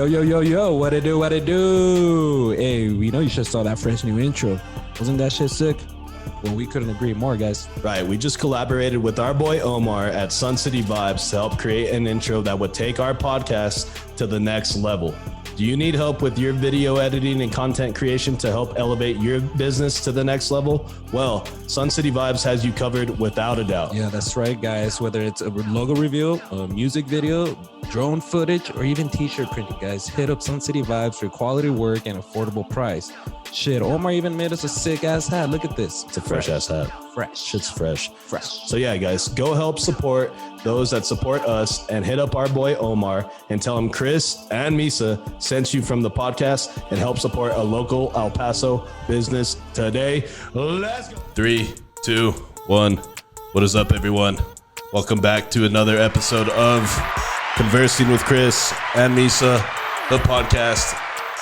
Yo, what it do? Hey, we know you should saw that fresh new intro. Wasn't that shit sick? Well, we couldn't agree more, guys. Right, we just collaborated with our boy Omar at Sun City Vibes to help create an intro that would take our podcast to the next level. Do you need help with your video editing and content creation to help elevate your business to the next level? Well, Sun City Vibes has you covered without a doubt. Yeah, that's right, guys. Whether it's a logo reveal, a music video, drone footage, or even t-shirt printing, guys, hit up Sun City Vibes for quality work and affordable price. Shit, Omar even made us a sick-ass hat. Look at this. It's a fresh-ass hat. Fresh. Shit's fresh. Fresh. So yeah, guys, go help support those that support us and hit up our boy Omar and tell him Chris and Misa sent you from the podcast and help support a local El Paso business today. Let's go. 3, 2, 1. What is up, everyone? Welcome back to another episode of Conversing with Chris and Misa, the podcast.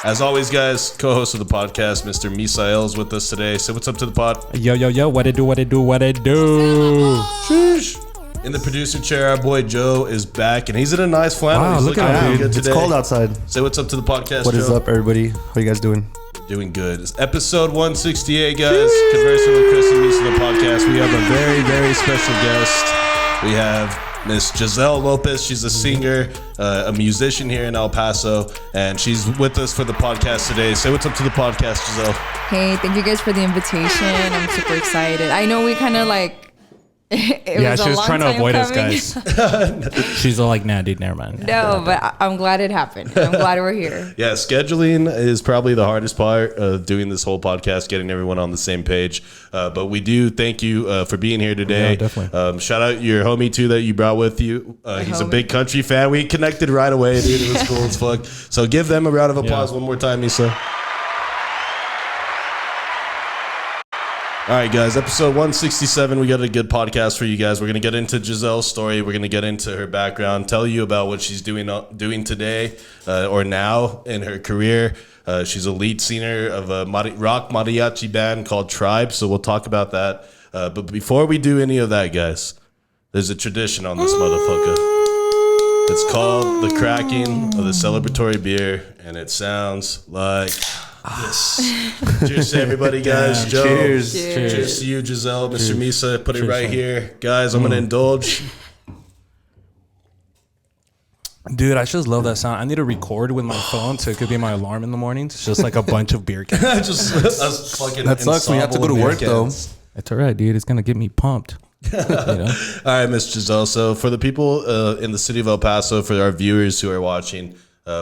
As always, guys, co-host of the podcast, Mr. Misael is with us today. Say what's up to the pod. Yo, what it do? Sheesh. In the producer chair, our boy Joe is back, and he's in a nice flannel. Wow, He's look looking at really him. good today. It's cold outside. Say what's up to the podcast, What Joe. is up, everybody? How you guys doing? Doing good. It's episode 168, guys. Conversing with Chris and Misa, the podcast. We have a very, very special guest. We have Miss Gisselle Lopez. She's a singer, a musician here in El Paso, and she's with us for the podcast today. Say what's up to the podcast, Gisselle. Hey, thank you guys for the invitation. I'm super excited. I know we kind of like... Yeah, she was trying to avoid us, guys. She's all like, nah, dude, never mind. No, but I'm glad it happened. I'm glad we're here. Yeah, scheduling is probably the hardest part of doing this whole podcast, getting everyone on the same page. But we do thank you for being here today. Yeah, definitely. Shout out your homie, too, that you brought with you. He's a big country fan. We connected right away, dude. It was cool as fuck. So give them a round of applause one more time, Misa. All right, guys, episode 167. We got a good podcast for you guys. We're going to get into Giselle's story. We're going to get into her background, tell you about what she's doing today or now in her career. She's a lead singer of a Rock-Mariachi Band called Tribes, so we'll talk about that. But before we do any of that, guys, there's a tradition on this motherfucker. It's called the cracking of the celebratory beer, and it sounds like... Yes. Cheers to everybody, guys. Joe. Cheers. Cheers to you, Gisselle. Mr. Misa, put it right here. Guys, I'm going to indulge. Dude, I just love that sound. I need to record with my phone so it could be my alarm in the mornings. It's just like a bunch of beer cans. Just us fucking That sucks. We have to go to work, though. It's all right, dude. It's going to get me pumped. You know? All right, Miss Gisselle. So for the people in the city of El Paso, for our viewers who are watching,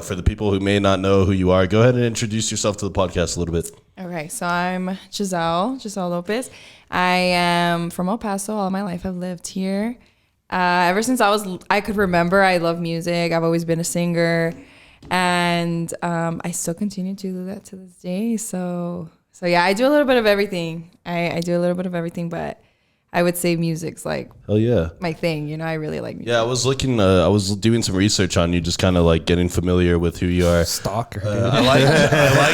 for the people who may not know who you are, go ahead and introduce yourself to the podcast a little bit. Okay, so I'm Gisselle Lopez. I am from El Paso. All my life I've lived here. Ever since I could remember, I love music. I've always been a singer. And I still continue to do that to this day. So yeah, I do a little bit of everything. I do a little bit of everything, but I would say music's like Hell yeah. my thing. You know, I really like music. Yeah, I was looking, I was doing some research on you, just kind of like getting familiar with who you are. Stalker, dude. I like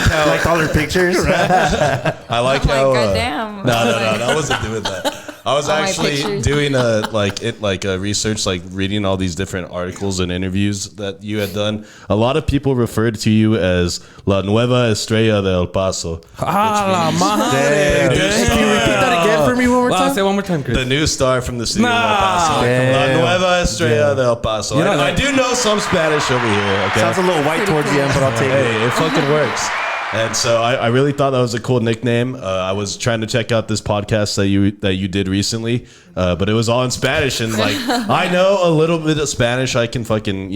how... Like all their pictures? I like how... goddamn. No, I wasn't doing that. I was actually doing a research, like reading all these different articles and interviews that you had done. A lot of people referred to you as La Nueva Estrella de El Paso. Ah, la madre. Can you repeat that again for me one more time? Say one more time, Chris. The new star from the city of El Paso. Damn. La Nueva Estrella de El Paso. You know I do know some Spanish over here. Okay? Sounds a little white towards the end, but I'll take it. Hey, it fucking works. And so I really thought that was a cool nickname. I was trying to check out this podcast that you did recently, but it was all in Spanish. And like, I know a little bit of Spanish. I can fucking,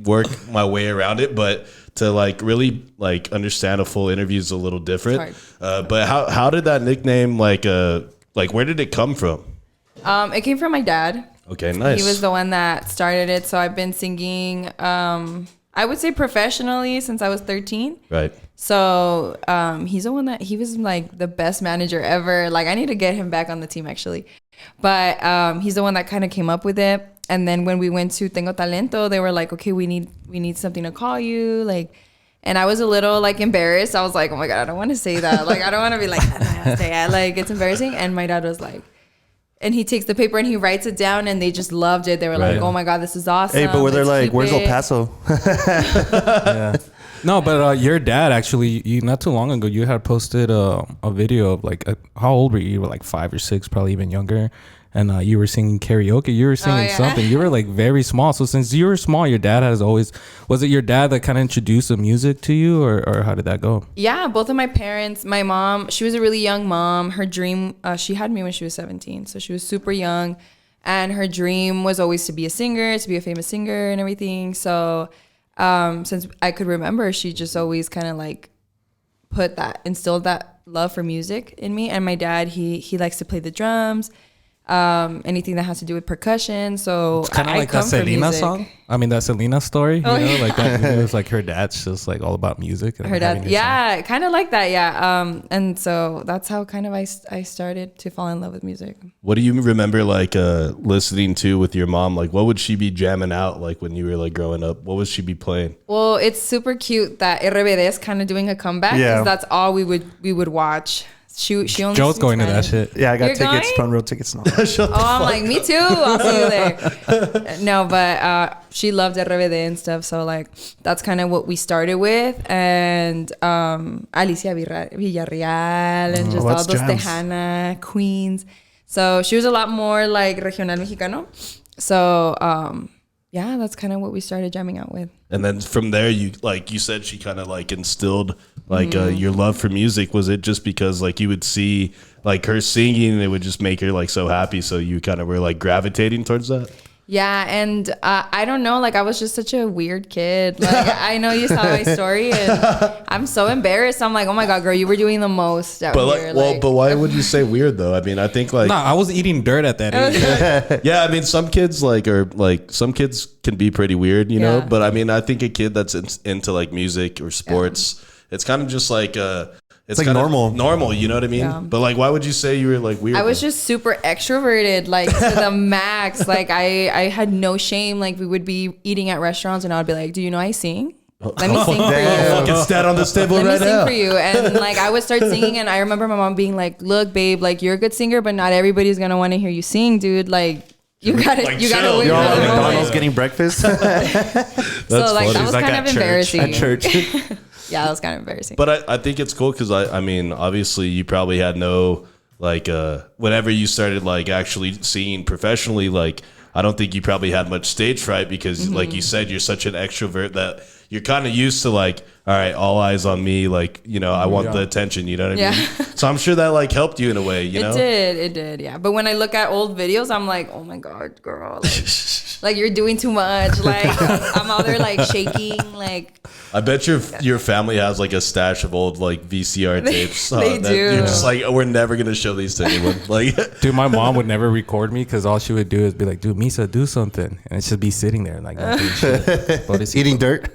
work my way around it. But to like really like understand a full interview is a little different. But how did that nickname like where did it come from? It came from my dad. Okay, nice. He was the one that started it. So I've been singing, I would say professionally since I was 13. Right. So he's the one that he was like the best manager ever. Like I need to get him back on the team actually. But he's the one that kind of came up with it. And then when we went to Tengo Talento, they were like, okay, we need something to call you. Like, and I was a little like embarrassed. I was like, oh my God, I don't want to say that. Like, I don't want to be like, like it's embarrassing. And my dad was like, and he takes the paper and he writes it down, and they just loved it. They were like, "Oh my god, this is awesome!" Hey, but were they Let's like, keep "Where's El it." Paso?" Yeah. No, but your dad actually, you not too long ago, you had posted a video of like, how old were you? You were like 5 or 6, probably even younger. And you were singing karaoke. You were singing something. You were like very small. So since you were small, your dad has always, was it your dad that kind of introduced the music to you, or how did that go? Yeah, both of my parents. My mom, she was a really young mom. Her dream, she had me when she was 17. So she was super young. And her dream was always to be a singer, to be a famous singer and everything. So since I could remember, she just always kind of like instilled that love for music in me. And my dad, he likes to play the drums. Anything that has to do with percussion. So It's kind of like that Selena song. I mean, that Selena story. Like that. It was like her dad's just like all about music. And her dad, yeah, kind of like that, yeah. And so that's how kind of I started to fall in love with music. What do you remember like listening to with your mom? Like, what would she be jamming out like when you were like growing up? What would she be playing? Well, it's super cute that RBD is kind of doing a comeback because that's all we would watch. She only Joe's going to that shit. Yeah, I got You're tickets, going? front row tickets now. I'm like, me too. I'll see you there. No, but she loved RBD and stuff. So like, that's kind of what we started with. And Alicia Villarreal and just all those Tejana queens. So she was a lot more like regional mexicano. So yeah, that's kind of what we started jamming out with. And then from there, you said she kind of like instilled like your love for music. Was it just because like you would see like her singing and it would just make her like so happy, so you kind of were like gravitating towards that? Yeah, and I don't know, like I was just such a weird kid. Like I know you saw my story, and I'm so embarrassed. I'm like, oh my god, girl, you were doing the most out here. But why would you say weird though? I mean, I think like I was eating dirt at that age. yeah, I mean, some kids some kids can be pretty weird, you know. But I mean, I think a kid that's into like music or sports, it's kind of just like it's like normal, you know what I mean? Yeah. But like, why would you say you were like weird? I was just super extroverted, like to the max. Like I had no shame. Like we would be eating at restaurants and I'd be like, do you know I sing? Let me sing for you. Fucking stand on this table right now. Let me sing for you. And like I would start singing, and I remember my mom being like, look, babe, like you're a good singer, but not everybody's gonna want to hear you sing, dude. Like you gotta wait You're for the McDonald's moment. getting breakfast. So like that was kind of embarrassing. At church. Yeah, that was kind of embarrassing. But I think it's cool because I mean, obviously you probably had no like whenever you started like actually singing professionally, like I don't think you probably had much stage fright because like you said, you're such an extrovert that you're kind of used to like, all right, all eyes on me, like, you know, I want the attention, you know what I mean? So I'm sure that like helped you in a way, you know? It did, yeah. But when I look at old videos, I'm like, oh my God, girl, like you're doing too much. Like I'm out there like shaking, like. I bet your family has like a stash of old like VCR tapes. They that do. You're just like, oh, we're never gonna show these to anyone. Like, dude, my mom would never record me because all she would do is be like, dude, Misa, do something, and she'd be sitting there like not doing shit. Eating dirt.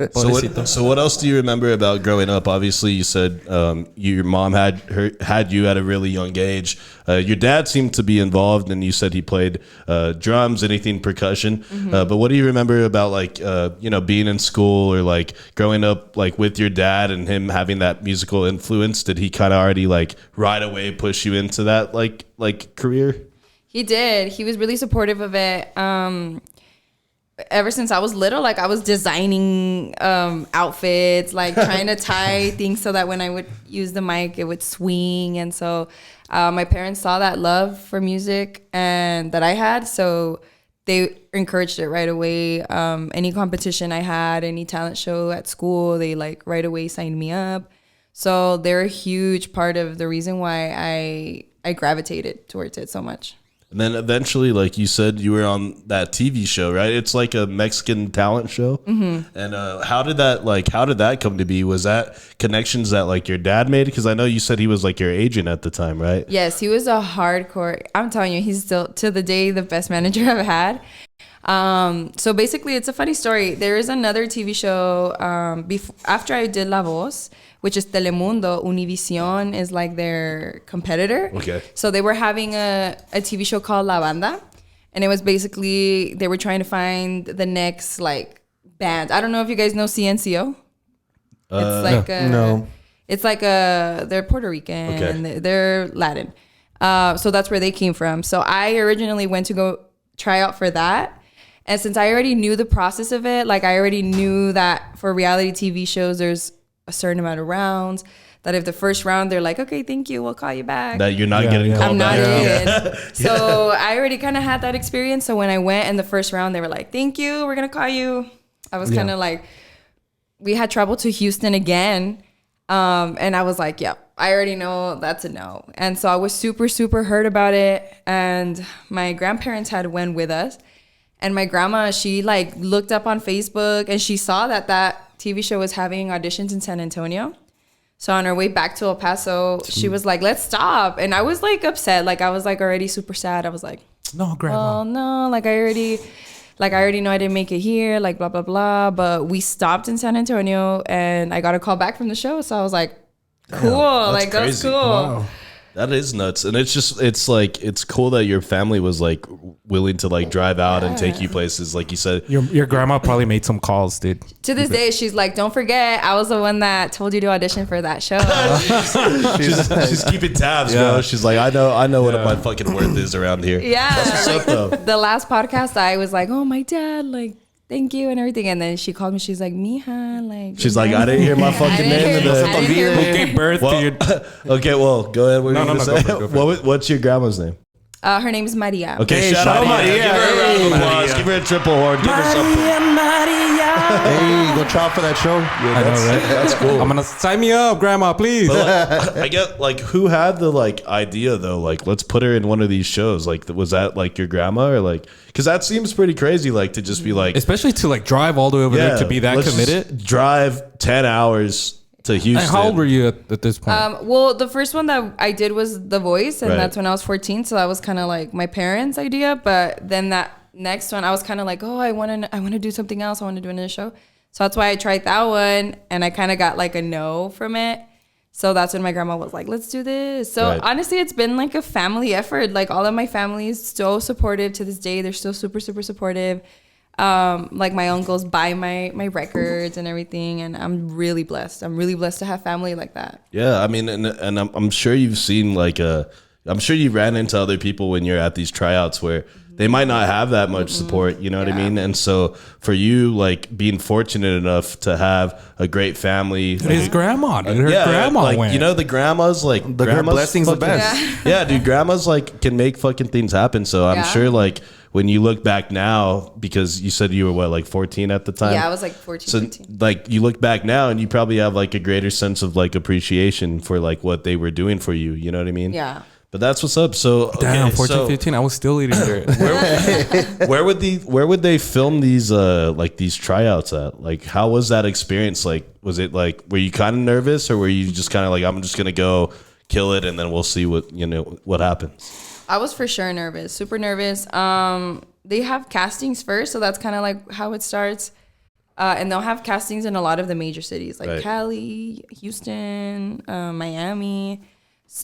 So what else do you remember about growing up? Obviously, you said your mom had you at a really young age. Your dad seemed to be involved, and you said he played drums, anything percussion. But what do you remember about like being in school or like growing up like with your dad and him having that musical influence? Did he kind of already like right away push you into that like career? He did. He was really supportive of it. Ever since I was little, like I was designing outfits, like trying to tie things so that when I would use the mic, it would swing. And so my parents saw that love for music and that I had, so they encouraged it right away. Any competition I had, any talent show at school, they like right away signed me up. So they're a huge part of the reason why I gravitated towards it so much. And then eventually, like you said, you were on that TV show, right? It's like a Mexican talent show. And how did that come to be? Was that connections that like your dad made? Because I know you said he was like your agent at the time, right? Yes, he was a hardcore. I'm telling you, he's still to the day the best manager I've had. So basically, it's a funny story. There is another TV show after I did La Voz, which is Telemundo. Univision is like their competitor. Okay. So they were having a TV show called La Banda, and it was basically they were trying to find the next like band. I don't know if you guys know CNCO. It's like no. It's like they're Puerto Rican. Okay. They're Latin. So that's where they came from. So I originally went to go try out for that. And since I already knew the process of it, like I already knew that for reality TV shows, there's a certain amount of rounds, that if the first round, they're like, okay, thank you, we'll call you back. That you're not getting called I'm not back. in. So I already kind of had that experience. So when I went in the first round, they were like, thank you, we're going to call you. I was kind of like, we had traveled to Houston again. And I was like, yep, I already know that's a no. And so I was super, super hurt about it. And my grandparents had went with us. And my grandma, she like looked up on Facebook and she saw that that TV show was having auditions in San Antonio. So on our way back to El Paso, she was like, let's stop. And I was like upset. Like I was like already super sad. I was like, No, grandma. well, no, like I already know I didn't make it here, like blah, blah, blah. But we stopped in San Antonio and I got a call back from the show. So I was like, cool. Like that's crazy. cool. Wow. That is nuts. And it's cool that your family was like willing to like drive out and take you places. Like you said, Your grandma probably made some calls, dude. To this day, she's like, don't forget, I was the one that told you to audition for that show. she's keeping tabs, bro. She's like, I know what my fucking worth is around here. Yeah. What's up, though? The last podcast, I was like, oh, my dad, like, thank you and everything. And then she called me. She's like, Mija, like. She's like, I didn't hear my fucking name in I the. didn't hear Who her. gave birth to your... Okay, well, go ahead. What No, were you no, gonna no, say? go for it. What's your grandma's name? Her name is Maria. Okay, Hey, shout out Maria. Maria. Give her a round of applause. Maria. Give her a triple horn. Give her something. Hey, go try out for that show. I know, right? That's cool. I'm gonna sign me up, grandma, please. But, like, I get like who had the like idea though, like let's put her in one of these shows. Like was that like your grandma or like because that seems pretty crazy like to just be like Especially to like drive all the way over there to be that let's committed. just drive 10 hours to Houston. And how old were you at this point? Well, the first one that I did was The Voice, and Right. that's when I was 14. So that was kind of like my parents' idea. But then that next one, I was kind of like, oh, I want to do something else. I want to do another show. So that's why I tried that one, and I kind of got like a no from it. So that's when my grandma was like, let's do this. So Right. honestly, it's been like a family effort. Like all of my family is so supportive to this day. They're still super, super supportive. Like my uncles buy my records and everything. And I'm really blessed. I'm really blessed to have family like that. Yeah, I mean, and I'm sure you've seen like I'm sure you ran into other people when you're at these tryouts where they might not have that much support, you know what I mean? And so for you, like being fortunate enough to have a great family. His grandma, dude. Her Yeah, grandma like, went. you know, the grandmas, like The grandmas blessings the fucking- best. Yeah, dude, grandmas like can make fucking things happen. So I'm Yeah. sure like when you look back now, because you said you were what, like 14 at the time? Yeah, I was like 14, So 15. like you look back now and you probably have like a greater sense of like appreciation for like what they were doing for you. You know what I mean? Yeah. But that's what's up. So Damn, okay, 14, so 15. I was still eating dirt. where would they film these like these tryouts at? Like how was that experience? Like was it like were you kind of nervous or were you just kind of like I'm just gonna go kill it and then we'll see what happens? I was for sure nervous, super nervous. They have castings first, so that's kind of like how it starts. And they'll have castings in a lot of the major cities like Right. Cali, Houston, Miami.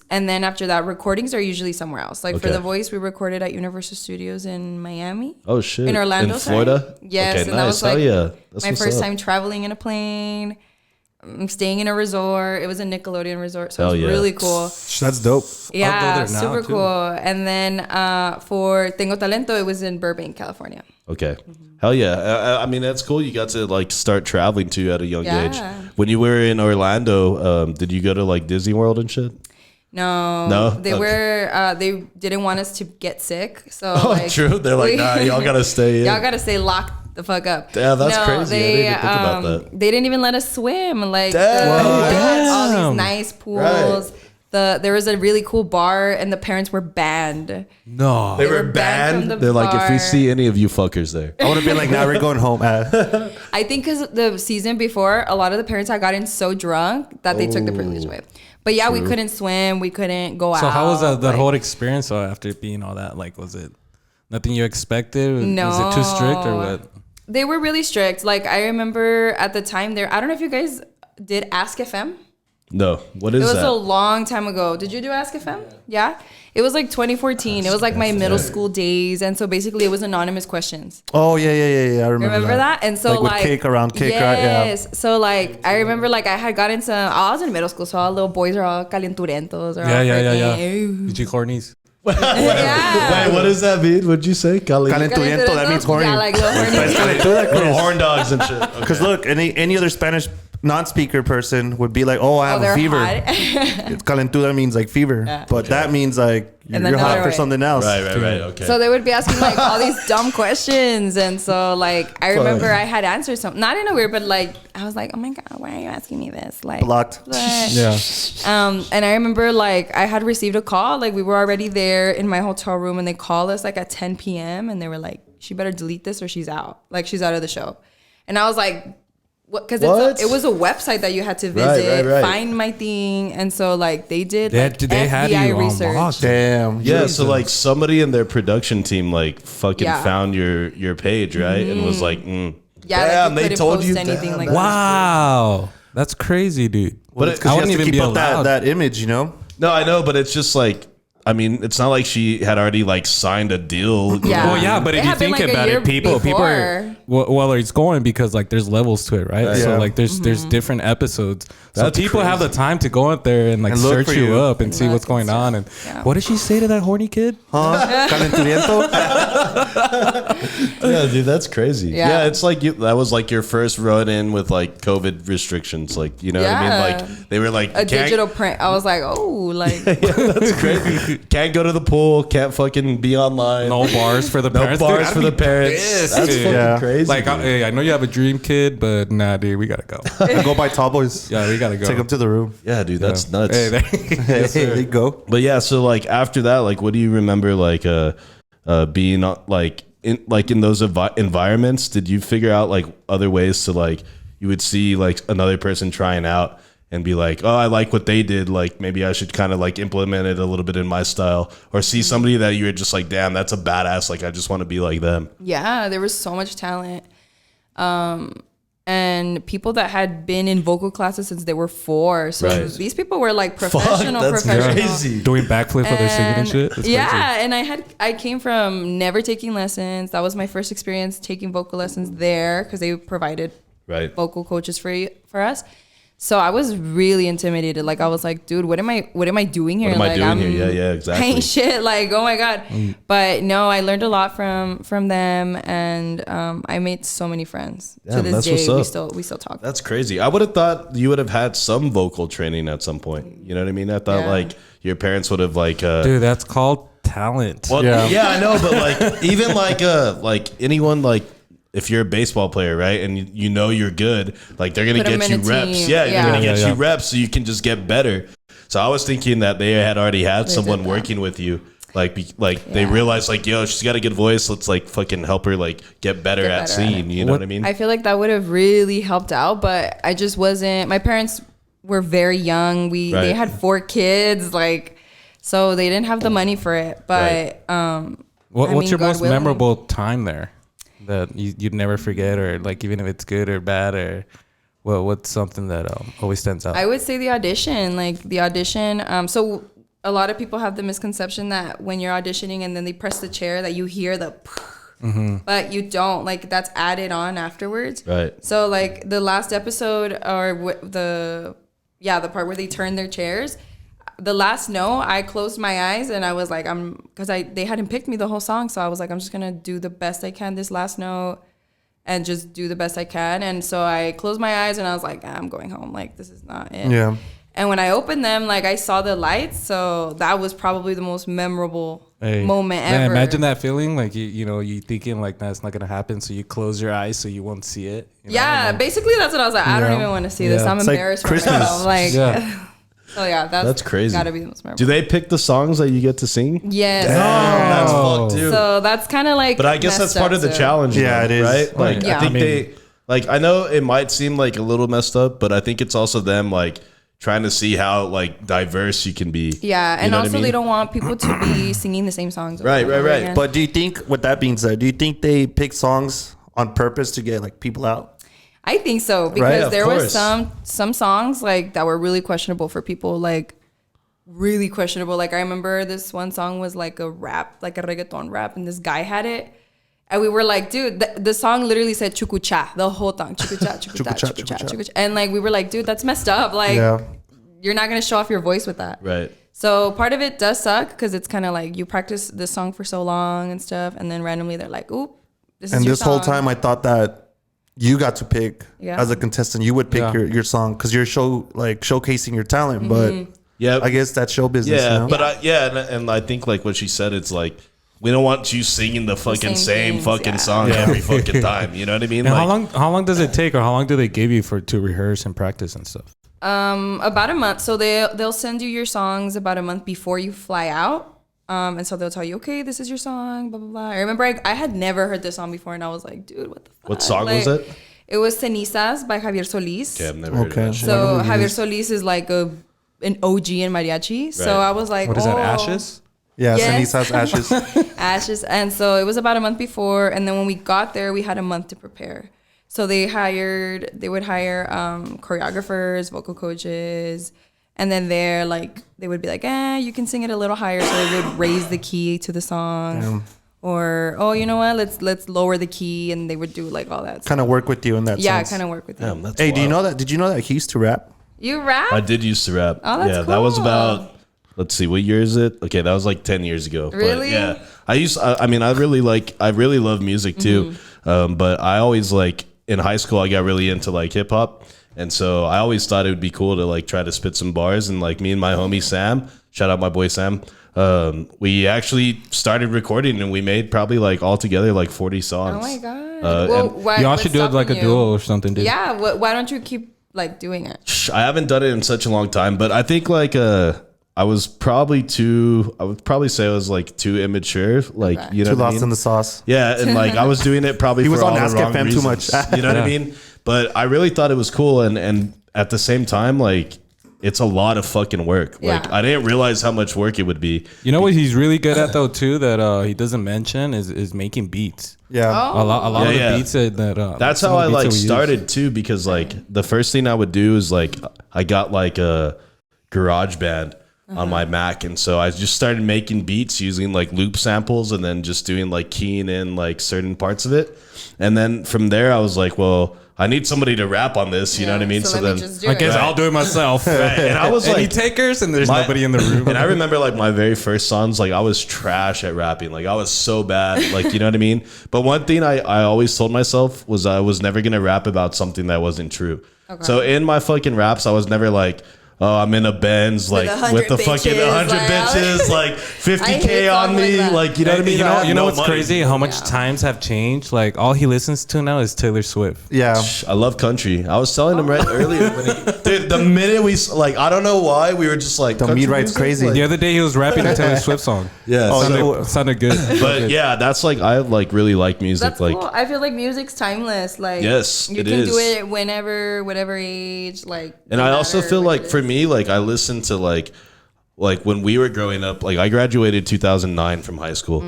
And then after that, recordings are usually somewhere else. Like for Okay. The Voice, we recorded at Universal Studios in Miami. Oh shit! In Orlando, in Florida. sorry. Yes, Okay, and nice. that was Hell like yeah. That's my what's first up. time traveling in a plane. Staying in a resort. It was a Nickelodeon resort, so Hell it was yeah. really cool. That's dope. Yeah, there now, super too. cool. And then for Tengo Talento, it was in Burbank, California. Okay. Hell yeah. I mean, that's cool. You got to like start traveling too at a young Yeah. age. When you were in Orlando, did you go to like Disney World and shit? No, No? they Okay. were. They didn't want us to get sick. So Oh, like, true. They're like, nah, y'all gotta stay in. Y'all gotta stay locked the fuck up. Yeah, that's crazy. I didn't even think about that. They didn't even let us swim. Like Damn. they had all Damn. these nice pools. There was a really cool bar, and the parents were banned. No. They were were banned banned. from the They're like, if we bar. see any of you fuckers there. I would have been like, nah, we're going home. I think because the season before, a lot of the parents had gotten so drunk that they took the privilege away. But yeah, we couldn't swim. We couldn't go out. So how was that like- whole experience after being all that? Like, was it nothing you expected? No. Was it too strict or what? They were really strict. Like I remember at the time there. I don't know if you guys did Ask FM. No. What is It was that? a long time ago. Did you do Ask FM? Yeah. It was like 2014. It was like my middle school days. And so basically it was anonymous questions. Oh yeah. I remember Remember that? And so with like cake around cake, right? yes. Yeah. So like I remember like I had gotten to I was in middle school, so all little boys are all calenturentos or all Yeah. freaking- G cornies. Yeah. Wait, what does that mean? What'd you say? Calenturiento, that means horny. Yeah, like little horny. Little horn dogs and shit. Because look, any other Spanish non-speaker person would be like, "Oh, I have a they're fever." hot. It's calentura means like fever, Yeah. but that means like And then you're hot they're for right. something else. Right. Okay. So they would be asking like all these dumb questions, and so like I remember I had answered some, not in a weird, but like I was like, oh my god, why are you asking me this? Like Blocked. bleh. Yeah. And I remember like I had received a call, like we were already there in my hotel room, and they called us like at 10 p.m. and they were like, she better delete this or she's out, like she's out of the show. And I was like, what? Because it was a website that you had to visit, Right. find my thing, and so like they did They like had FBI you on research. lock. Damn. Yeah, Jesus. so like somebody in their production team like fucking Yeah. found your page, right? And was like, Yeah, Damn, like they you couldn't told post you? anything Damn, like Wow. That's crazy, dude. Well, But it's 'cause I you wouldn't have to even keep be up that, allowed. that image, you know. no, I know, but it's just like, I mean, it's not like she had already like signed a deal. Yeah. Well, yeah, but It if you happened, think like, a about year it, people are before. well, it's going because like there's levels to it, right? So Yeah. like there's different episodes. So That's people have the crazy. time to go out there and like And look search for you you. up and see look what's going and on. stuff. And Yeah. what did she say to that horny kid? Huh? Calenturiento. Yeah, dude, that's crazy. Yeah. Yeah, it's like that was like your first run in with like COVID restrictions, like you know what I mean? Yeah. Like they were like a digital print. I was like, oh, like That's crazy. Can't go to the pool. Can't fucking be online. No bars for the No parents. bars Dude, for I'd the be parents. pissed, That's dude. fucking Yeah. crazy. Like, dude. hey, I know you have a dream kid, but nah, dude, we gotta go. Go buy tall boys. Yeah, we gotta go. Take them to the room. Yeah, dude, that's nuts. Hey, there- Hey, there you go. But yeah, so like after that, like, what do you remember, like, being like in those environments? Did you figure out like other ways to like you would see like another person trying out and be like, oh, I like what they did. Like maybe I should kind of like implement it a little bit in my style, or see somebody that you were just like, damn, that's a badass. Like I just want to be like them. yeah, there was so much talent. And people that had been in vocal classes since they were 4. So Right. these people were like professional. Doing backflips while they're singing and shit. That's Yeah, crazy. and I came from never taking lessons. That was my first experience taking vocal lessons there because they provided Right. vocal coaches for us. So I was really intimidated. Like I was like, dude, what am I doing here? What am I like doing here? Yeah, exactly. I ain't shit. Like, oh my God. But no, I learned a lot from them, and I made so many friends. Damn, to this that's day, what's up. we still talk. That's crazy. I would have thought you would have had some vocal training at some point. You know what I mean? I thought Yeah. like your parents would have like Dude, that's called talent. well, Yeah. yeah, I know, but like even like anyone, like if you're a baseball player, right, and you know you're good, like they're gonna Put 'em get in you a reps. team. Yeah, they're Yeah. gonna get Yeah. you reps so you can just get better. So I was thinking that they had already had They someone did that. working with you. Like, they Yeah. realized like, yo, she's got a good voice. Let's like fucking help her like get better Get at better at singing. You know what I mean? I feel like that would have really helped out, but I just wasn't. My parents were very young. They Right. had 4 kids, like, so they didn't have the money for it. But What's mean, your God most willing. memorable time there that you'd never forget, or like even if it's good or bad, or what's something that always stands out? I would say the audition. So a lot of people have the misconception that when you're auditioning and then they press the chair that you hear the, but you don't. Like that's added on afterwards. Right. So like the last episode or the part where they turn their chairs. The last note, I closed my eyes and I was like, they hadn't picked me the whole song, so I was like, I'm just gonna do the best I can this last note, and just do the best I can. And so I closed my eyes and I was like, I'm going home. Like this is not it. Yeah. And when I opened them, like I saw the lights, so that was probably the most memorable moment Man, ever. imagine that feeling, like you thinking like that's not gonna happen, so you close your eyes so you won't see it. You know? Yeah, basically that's what I was like. I don't Yeah. even want to see this. Yeah. I'm It's like embarrassed for Christmas. myself. Like, Yeah. so yeah, That's crazy. Gotta be the most memorable. Do they pick the songs that you get to sing? Yes. That's Oh. fucked too. So that's kind of like. But I guess that's messed part up of the too. challenge. Yeah, though, it is. Right? Like, Yeah. I think I mean- they, like, I know it might seem like a little messed up, but I think it's also them, like, trying to see how, like, diverse you can be. Yeah, You and know what I also mean? they don't want people to be singing the same songs. over Right, and right, over right. again. But do you think, with that being said, do you think they pick songs on purpose to get like people out? I think so, Right, because of there was course. some songs like that were really questionable for people, like really questionable. Like I remember this one song was like a rap, like a reggaeton rap, and this guy had it. And we were like, dude, the song literally said chukucha, the whole song. Chukucha, chukucha, chukucha, chukucha. And like, we were like, dude, that's messed up. Like, you're not going to show off your voice with that. Right. So part of it does suck because it's kind of like you practice this song for so long and stuff. And then randomly they're like, oop, this is And your this whole song. time I thought that you got to pick as a contestant. You would pick your song because you're showcasing your talent. But Yeah, I guess that's show business. yeah, you know? but and I think like what she said, it's like we don't want you singing the fucking same things, fucking song every fucking time. You know what I mean? And Like, how long does it take, or how long do they give you to rehearse and practice and stuff? About a month. So they'll send you your songs about a month before you fly out. And so they'll tell you, okay, this is your song, blah, blah, blah. I remember I had never heard this song before, and I was like, dude, what the fuck? what song was it? It was Cenizas by Javier Solis. Okay, I've never heard of that shit. So Javier Solis is like an OG in mariachi. So Right. I was like, What is that, Ashes? Yeah, Yes. Ceniza's Ashes. Ashes. And so it was about a month before. And then when we got there, we had a month to prepare. So they would hire choreographers, vocal coaches. And then they would be like, you can sing it a little higher. So they would raise the key to the song. Damn. Or, oh, you know what? Let's lower the key. And they would do like all that stuff. Kind of work with you in that Yeah, sense. kind of work with you. Damn, that's Hey, do you wild. know that? Did you know that he used to rap? You rap? I did used to rap. Oh, that's yeah, that was cool. about. Let's see, what year is it? Okay, that was like 10 years ago. But Really? yeah, I really love music too. But I always like in high school I got really into like hip hop, and so I always thought it would be cool to like try to spit some bars. And like me and my homie Sam, shout out my boy Sam. We actually started recording, and we made probably like altogether like 40 songs. Oh my God. and Y'all should do it like a duo or something, dude. Yeah. Why don't you keep like doing it? I haven't done it in such a long time, but I think like I would probably say I was like too immature, like you know Too what I lost mean? in the sauce. Yeah, and like I was doing it probably He was for on all Ask the wrong FM too reasons. much. You know what I mean? But I really thought it was cool, and at the same time, like it's a lot of fucking work. Like Yeah. I didn't realize how much work it would be. You know what he's really good at though too, that he doesn't mention is making beats. Yeah. Oh. A lot of Yeah. the beats that That's some how of I the beats like that we use. started too, because like the first thing I would do is like I got like a garage band on my Mac, and so I just started making beats using like loop samples and then just doing like keying in like certain parts of it. And then from there I was like, well, I need somebody to rap on this, you know what I mean? So, let me just do I it. guess I'll do it myself. Right. And I was Any like, takers? And there's My- nobody in the room. and I remember like my very first songs, like I was trash at rapping. Like I was so bad, like, you know what I mean? But one thing I always told myself was I was never going to rap about something that wasn't true. Okay. So in my fucking raps, I was never like, oh, I'm in a Benz, like 100 with the fucking bitches, 100 like, bitches, like I 50K hate on songs me. like that. Like, you know what I mean? You I know, had you know no what's money. crazy? How much Yeah. times have changed? Like all he listens to now is Taylor Swift. Yeah. I love country. I was telling him right earlier. Dude, the minute we, like, I don't know why, we were just like, The country meat right's music? crazy. Like, The other day he was rapping a Taylor Swift song. yeah. Oh, so- Sounded good. but yeah, that's like, I like really like music. That's like, cool. I feel like music's timeless. Like Yes, you it can is. do it whenever, whatever age. Like, and no I also matter feel what like it for is. me, like I listened to like when we were growing up, like I graduated 2009 from high school.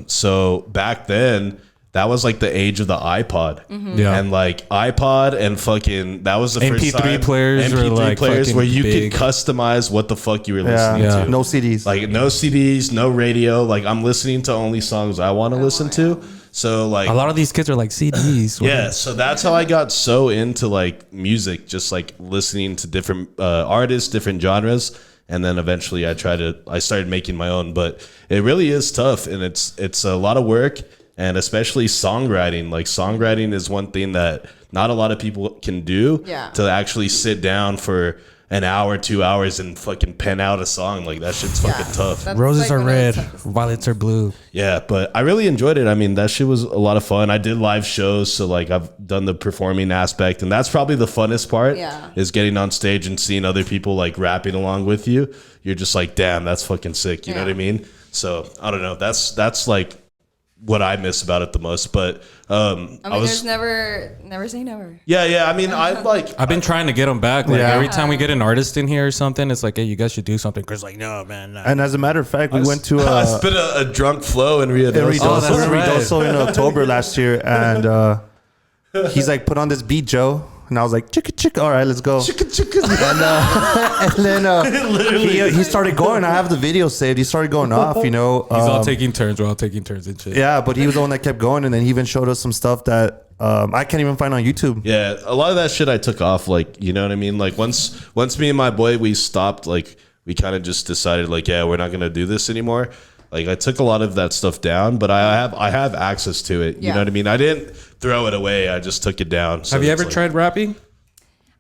So back then that was like the age of the iPod. Yeah. And like iPod and fucking, that was the first MP3 time. players were, like, players fucking where you big. could customize what the fuck you were Yeah. listening Yeah. to. No CDs. Like no CDs, no radio. Like I'm listening to only songs I want to listen to. So like A lot of these kids are like CDs. yeah, so that's how I got so into like music, just like listening to different artists, different genres, and then eventually I started making my own. But it really is tough, and it's a lot of work, and especially songwriting. Like songwriting is one thing that not a lot of people can do. Yeah. To actually sit down for an hour, 2 hours, and fucking pen out a song, like that shit's fucking tough. That's Roses like are one of the red, toughest. violets are blue. Yeah, but I really enjoyed it. I mean, that shit was a lot of fun. I did live shows, so like I've done the performing aspect, and that's probably the funnest part. Yeah. Is getting on stage and seeing other people like rapping along with you. You're just like, damn, that's fucking sick. You know Yeah. what I mean? So I don't know. That's like what I miss about it the most. But I mean, there's never say never. yeah. I mean, I like. I've been trying to get them back. Like Yeah. every time we get an artist in here or something, it's like, hey, you guys should do something. Chris like, no, man. No. And as a matter of fact, we went to I spit a drunk flow in Rio. Enrique Oh, that's right. in October last year, and he's like, put on this beat, Joe. And I was like, chicka chicka. All right, let's go. Chicka chicka. And then he started going. I have the video saved. He started going off, you know. He's all taking turns. We're all taking turns and shit. Yeah, but he was the one that kept going. And then he even showed us some stuff that I can't even find on YouTube. Yeah, a lot of that shit I took off. Like, you know what I mean? Like once me and my boy, we stopped. Like we kind of just decided like, yeah, we're not going to do this anymore. Like I took a lot of that stuff down, but I have access to it. You know what I mean? I didn't throw it away. I just took it down. So have you ever tried rapping?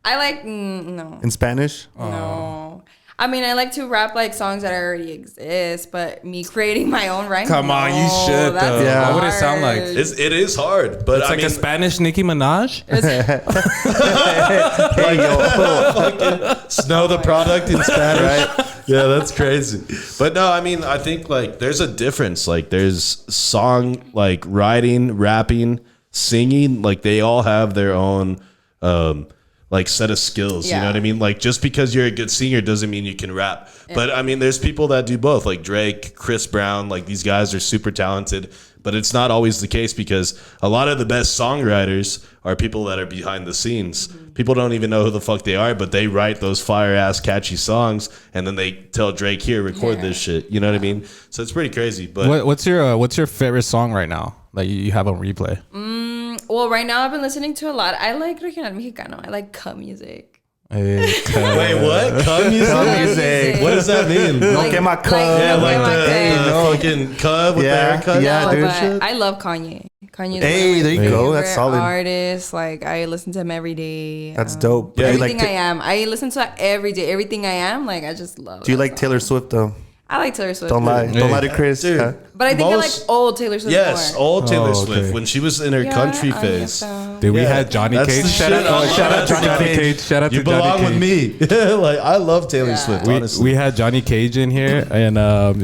I like no. In Spanish? No. I mean, I like to rap like songs that already exist, but me creating my own rhyme. Come on, you should. Yeah. What would it sound like? It is hard, but It's like a Spanish Nicki Minaj. Snow the product in Spanish. Right? Yeah, that's crazy. But no, I mean, I think like there's a difference. Like there's song, like writing, rapping, singing. Like they all have their own like set of skills. You know what I mean? Like just because you're a good singer doesn't mean you can rap. But I mean, there's people that do both, like Drake, Chris Brown. Like these guys are super talented. But it's not always the case because a lot of the best songwriters are people that are behind the scenes. People don't even know who the fuck they are, but they write those fire ass catchy songs, and then they tell Drake, "Here, record this shit." You know what I mean? So it's pretty crazy. But what's your favorite song right now that you have on replay? Well, right now I've been listening to a lot. I like regional mexicano. I like cut music. Wait, what? Cub music? What does that mean? No quema cub. Yeah, like the fucking cub with the haircut. Yeah, dude. But I love Kanye. Kanye's Hey, there you go. That's solid. Artist, like I listen to him every day. That's dope. Yeah. Everything I am. I listen to that every day. Everything I am, like I just love. Do you that like song. Taylor Swift though? I like Taylor Swift. Don't lie. Don't lie to Chris. Dude. Huh? But I think I like old Taylor Swift Yes, more. old Taylor Oh, okay. Swift when she was in her country phase. Dude, we Yeah, had Johnny that's Cage. the Shout shit. out Johnny Cage. Shout out You to Johnny belong Cage. with me. Like I love Taylor Swift. Honestly, We had Johnny Cage in here, and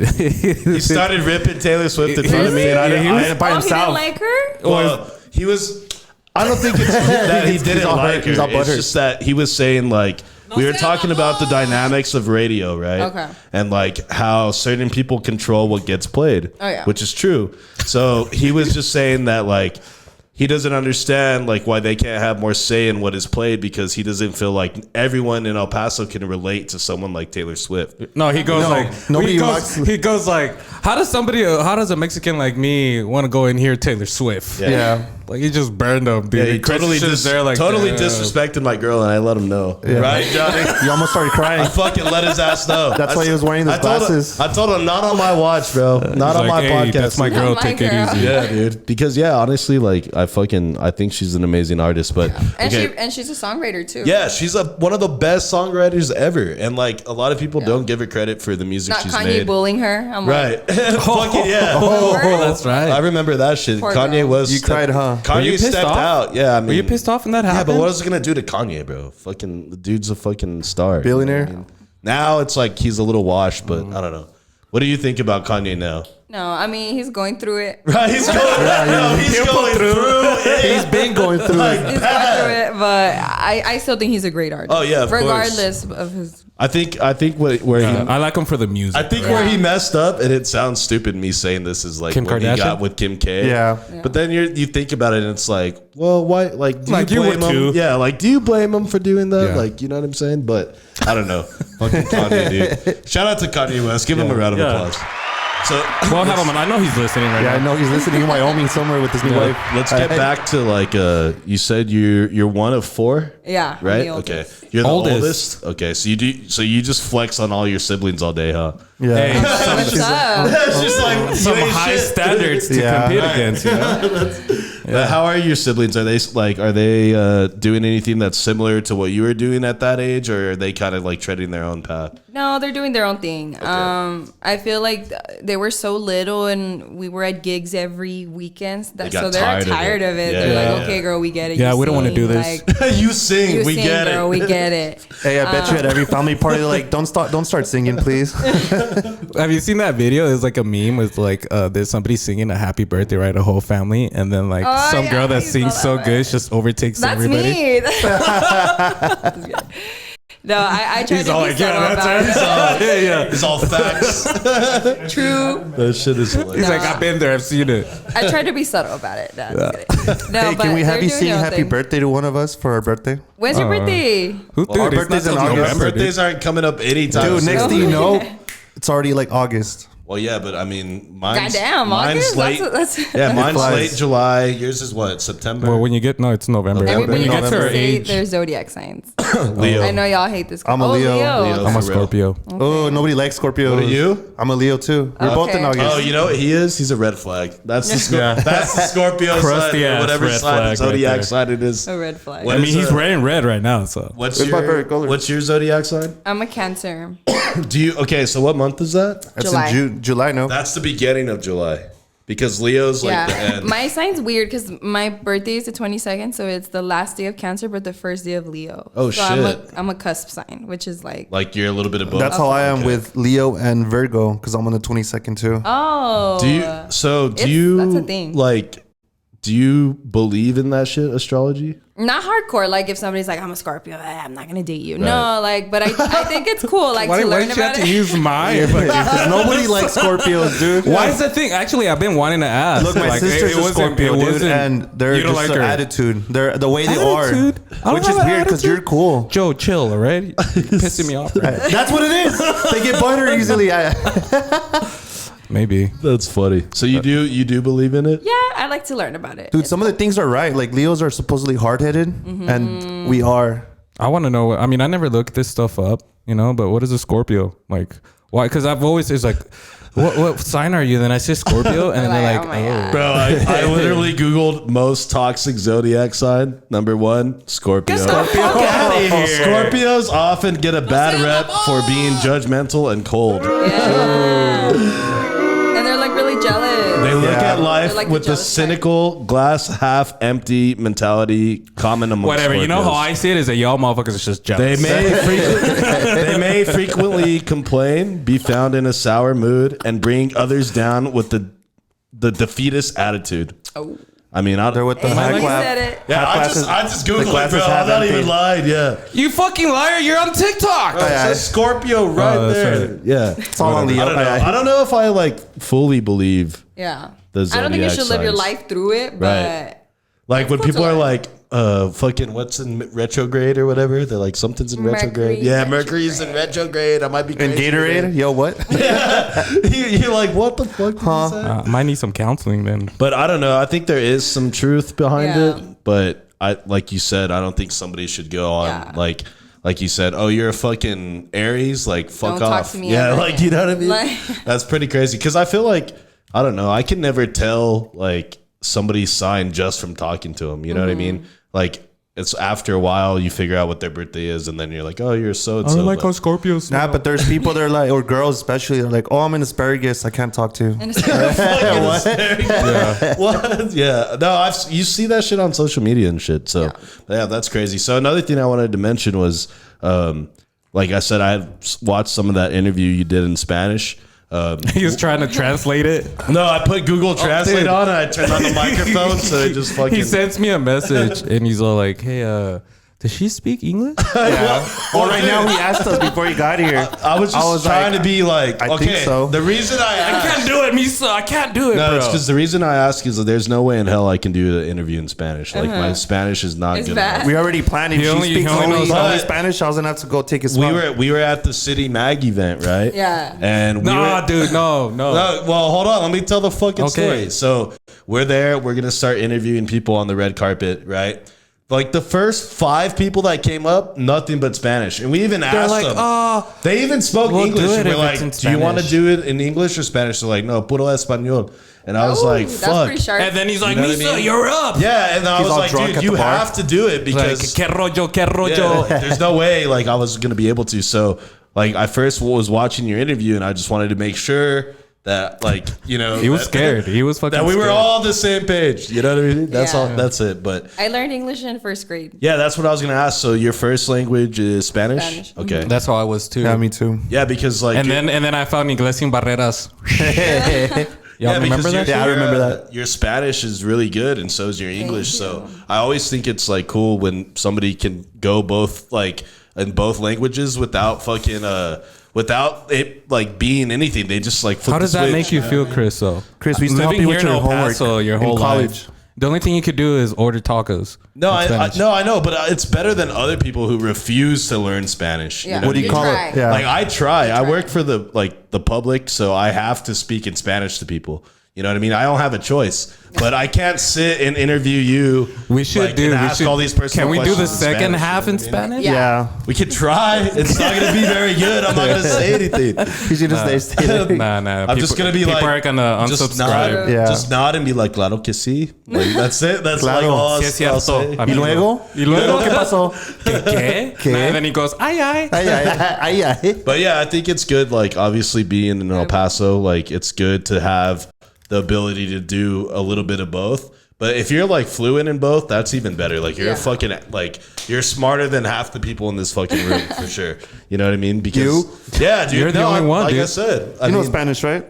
he started ripping Taylor Swift in front of me, and I didn't by He himself. didn't like her? Well, he was. I don't think it's that he didn't like her. It's just that he was saying like we were talking about the dynamics of radio, right? Okay. And like how certain people control what gets played. Oh, yeah. Which is true. So he was just saying that like he doesn't understand like why they can't have more say in what is played because he doesn't feel like everyone in El Paso can relate to someone like Taylor Swift. No, he goes nobody he goes like, how does a Mexican like me want to go and hear Taylor Swift? Yeah. Like he just burned them, dude. Yeah, he totally Damn. disrespected my girl, and I let him know. Yeah. Right, Johnny? You almost started crying. I fucking let his ass know. That's why he was wearing his glasses. I told him not on my watch, bro. Not on He's my like, podcast. hey, that's my girl. Not my Take it girl. easy. Yeah, dude. Because honestly, like I think she's an amazing artist. But And she's a songwriter too. yeah, she's one of the best songwriters ever, and like a lot of people don't give her credit for the music Not she's Kanye made. bullying her. I'm Right? Fucking yeah. Oh, that's right. I remember that shit. Poor Kanye girl. was. You cried, huh? Were you Kanye pissed stepped off? out. Yeah, I mean, Were you pissed off when that Yeah, happened? but what is it gonna do to Kanye, bro? Fucking the dude's a fucking star. Billionaire? I mean, now it's like he's a little washed, but I don't know. What do you think about Kanye now? No, I mean he's going through it. Right, he's going. He's going through it. He's been going through it. He's going through it, but I still think he's a great artist. Oh, yeah, of course. regardless of his. I think where he. I like him for the music. I think where he messed up, and it sounds stupid me saying this is like Kim what he Kardashian? got with Kim K. Yeah. But then you think about it, and it's like, well, why? Like, do Like, you you blame would him? too. Yeah, like, do you blame him for doing that? Yeah. Like, you know what I'm saying? But I don't know. Fucking Kanye, dude. Shout out to Kanye West. Give him a round of Yeah. applause. So Well, have him on. I know he's listening right Yeah, I now. know he's listening in Wyoming somewhere with his new wife. let's get back to like you said you're one of four. Yeah, I'm Right. the Okay. oldest. You're the Oldest. oldest. Okay. So you just flex on all your siblings all day, huh? Yeah. Hey, What's up? It's just like some high standards to Yeah. compete Right. against. You know? But how are your siblings? Are they doing anything that's similar to what you were doing at that age, or are they kind of like treading their own path? No, they're doing their own thing. I feel like they were so little, and we were at gigs every weekend. got So they're tired of it. Yeah. They're Yeah. like, okay, girl, we get it. Yeah, You we don't wanna sing, do this. Like, You sing. you we sing, get girl, it. we get it. Hey, I bet you at every family party, they're like, don't start singing, please. Have you seen that video? It's like a meme with like there's somebody singing a happy birthday, right? A whole family, and then like Oh, some yeah, girl I that saw sings that so one. good just overtakes That's everybody. me. No, I try to be like, subtle yeah, about it. Yeah. It's all facts. True. That shit is hilarious. He's like, I've been there. I've seen it. I try to be subtle about it. No, I'm just kidding. No, Hey, but can we have they're you doing sing their own happy thing. birthday to one of us for our birthday? When's your birthday? Who Well, our dude, it's birthday's not in till August. November, dude. Birthdays aren't coming up anytime Dude, soon. next thing you know, it's already like August. Well, yeah, but I mean, mine's Goddamn, mine's August? late. That's Yeah, mine's flies. late July. Yours is what, September? Well, when you get no, it's November. November. When Everybody you get knows to to our say age, their zodiac signs. Leo. I know y'all hate this. I'm a Leo. Leo. I'm a For real. Scorpio. Oh, nobody likes Scorpios. What are you? I'm a Leo too. We're both in Okay. August. Oh, you know what he is? He's a red flag. That's the that's the Scorpio Crusty sign, or ass whatever red sign flag zodiac right there. sign it is. A red flag. What I mean, is, he's wearing red right now. So What's It's my favorite color. what's your zodiac sign? I'm a Cancer. Do you okay? So what month is that? It's July. in July, no? That's the beginning of July, because Leo's like the Yeah. end. My sign's weird because my birthday is the 22nd, so it's the last day of Cancer, but the first day of Leo. Oh, so shit. I'm a cusp sign, which is like Like you're a little bit of both. That's how I am Okay. with Leo and Virgo because I'm on the 22nd too. oh. Do you? So do It's- you that's a thing. like? Do you believe in that shit, astrology? Not hardcore. Like if somebody's like, I'm a Scorpio, I'm not gonna date you. Right. No, like, but I think it's cool, like why to did learn you have about to it. use mine? Nobody likes Scorpios, dude. Why is the thing? Actually, I've been wanting to ask. Look, my Like, sister's a wasn't- Scorpio, dude, wasn't- and they're you don't just like their her. attitude. They're the way they Attitude? I are, don't which have is an weird because attitude. you're cool. Joe, chill, all right? You're pissing me off. Right? That's what it is. They get butter easily. Maybe. That's funny. So you do believe in it? Yeah, I like to learn about it. Dude, some of the things are right. Like Leos are supposedly hard-headed, and we are. I want to know. I mean, I never looked this stuff up, you know. But what is a Scorpio like? Why? Because I've always it's like, what sign are you? Then I say Scorpio, and then they're like, oh my God. Bro, I literally Googled most toxic zodiac sign. Number 1, Scorpio. Get the fuck out of here. Scorpios often get a bad rep for being judgmental and cold. Yeah. And they're like really jealous. They look Yeah. at life They're like the with the jealous cynical, glass half empty mentality common among whatever. You know how Scorpios. I see it is that y'all motherfuckers is just They jealous. they may frequently complain, be found in a sour mood, and bring others down with the defeatist attitude. Oh. I mean, They're with the Hey, high you class. said it. yeah, high I just classes- Googled the it, classes bro. have I'm not empty. even lying. Yeah, You fucking liar! You're on TikTok. it says Scorpio right Oh, that's there. right. Yeah, It's all on I Leo. don't know. I don't know if I like fully believe Yeah. the I don't think you zodiac should live your signs. life through it, but Right. Like when cool to people are learn. like, fucking what's in retrograde or whatever. They're like, something's in retrograde. Mercury Yeah, Mercury's in retrograde. I might be And crazy Gatorade, today. yo, what? You're like, what the fuck did you say? Might need some counseling then. But I don't know. I think there is some truth behind Yeah. it. But I, like you said, I don't think somebody should go on Yeah. like you said, oh, you're a fucking Aries, like fuck Don't talk off. to me Yeah, ever like again. you know what I mean? Like- That's pretty crazy. Because I feel like I don't know. I can never tell like somebody's sign just from talking to them. You know what I mean? Like it's after a while you figure out what their birthday is, and then you're like, oh, you're so and so. Scorpios. Nah, but there's people that are like, or girls especially, they're like, oh, I'm an asparagus. I can't talk to. and it's What? Yeah. No, you see that shit on social media and shit. So yeah, that's crazy. So another thing I wanted to mention was, like I said, I had watched some of that interview you did in Spanish. He was trying to translate it. No, I put Google Translate dude. on and I turned on the microphone, so it just fucking. He sends me a message and he's all like, "Hey, does she speak English?" Well, right now he asked us before he got here. I was just trying like, to be like, I okay. think so. The reason I asked, do it, Misa. I can't do it, no, it's because the reason I ask is that there's no way in hell I can do the interview in Spanish. Like my Spanish is not It's good bad. enough. We already planned. If He she only- speaks he only only, knows- only Spanish, I was gonna have to go take his spot. We were at the City Mag event, right? Yeah. And we Nah, were, dude, no. No, well, hold on. Let me tell the fucking Okay. story. So we're there. We're gonna start interviewing people on the red carpet, right? Like the first 5 people that came up, nothing but Spanish, and we even asked like, them. They even spoke we'll English. do And it we're if it's like, in "Do you want to Spanish." do it in English or Spanish?" They're like, "No, puro español." And I was Oh, like, that's "Fuck." pretty sharp. And then he's like, know what I "Misa, mean? you're up." Yeah, and I was all like, drunk "Dude, at you the bar. have to do it Like, because que rollo. yeah, there's no way like I was gonna be able to." So like I first was watching your interview and I just wanted to make sure that like you know He was that- scared. He was fucking that we were scared. all on the same page. You know what I mean? That's Yeah. all. That's it. But I learned English in first grade. yeah, that's what I was gonna ask. So your first language is Spanish? Spanish. Okay. That's how I was too. Yeah, me too. Yeah, because like and then I found Inglés sin barreras. Y'all yeah, remember that? Yeah, I remember that. Your Spanish is really good, and so is your English. So I always think it's like cool when somebody can go both like in both languages without fucking without it like being anything. They just like flip How does the that switch. make you feel, Chris? Though, Chris, we still help living you here with in your El homework Paso your in whole college. life. The only thing you could do is order tacos. No, in Spanish. I know, but it's better than other people who refuse to learn Spanish. Yeah. know What do you call try. it? Yeah. Like I try. I work for the public, so I have to speak in Spanish to people. You know what I mean? I don't have a choice, but I can't sit and interview you. We should and ask all these personal Can we do the questions in second Spanish, half you in know what I mean? Spanish? Yeah. We could try. It's not going to be very good. I'm not going to say anything. You should just stay there. Nah. I'm just going to be people like, are gonna just unsubscribe. nod, Yeah. just nod and be like, claro que sí. Like, that's it. That's Claro. like all Sí, es I'll cierto. say. ¿Y luego? ¿Y luego? ¿Qué pasó? ¿Qué? ¿Qué? And then he goes, ay, ay. Ay, ay, ay, ay. But yeah, I think it's good. Like, obviously, being in El Paso, like, it's good to have the ability to do a little bit of both. But if you're like fluent in both, that's even better. Like, you're Yeah. fucking like you're smarter than half the people in this fucking room for sure. You know what I mean? Because yeah, dude, You're the only one, Like I dude. said, I You know mean, Spanish, right?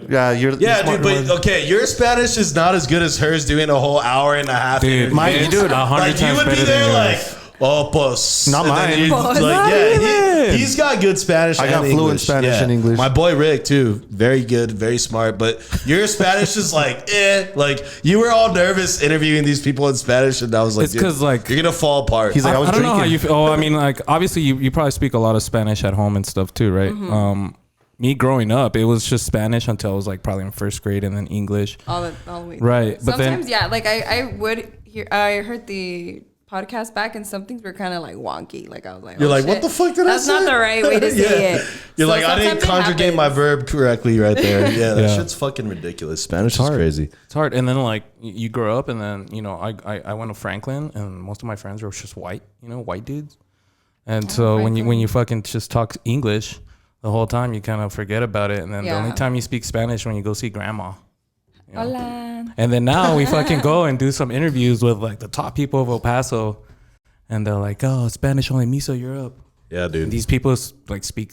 Yeah, you're yeah, the dude. smart But one. okay, your Spanish is not as good as hers doing a whole hour and a half. Dude, interview. Mine, it's dude, 100 Like, you times would be better there than like, yours. oh, pues. Not And then mine. you'd, Pues. like, Not yeah, he's got good Spanish. I got and fluent English. Spanish and English. My boy Rick too, very good, very smart. But your Spanish is like, like you were all nervous interviewing these people in Spanish, and I was like, It's 'cause, dude, like- you're gonna fall apart. He's like, I was don't know how drinking. you feel. Oh, I mean, like, obviously, you probably speak a lot of Spanish at home and stuff too, right? Me growing up, it was just Spanish until I was like probably in first grade, and then English. all the way. Right, but then- sometimes, yeah, like I would hear. I heard the podcast back, and some things were kind of like wonky. Like I was like, You're oh, like, what shit. the fuck did That's I say? not the right way to say it. You're So like, I didn't sometimes it conjugate my happens. verb correctly right there. Yeah, that Yeah. shit's fucking ridiculous. Spanish is hard. crazy. It's hard. And then like you grow up, and then I went to Franklin, and most of my friends were just white, white dudes. And so when you fucking just talk English the whole time, you kind of forget about it. And then the only Yeah. time you speak Spanish when you go see grandma. Hola. And then now we fucking go and do some interviews with like the top people of El Paso, and they're like, "Oh, Spanish only, Misa, you're up." Yeah, dude. These people like speak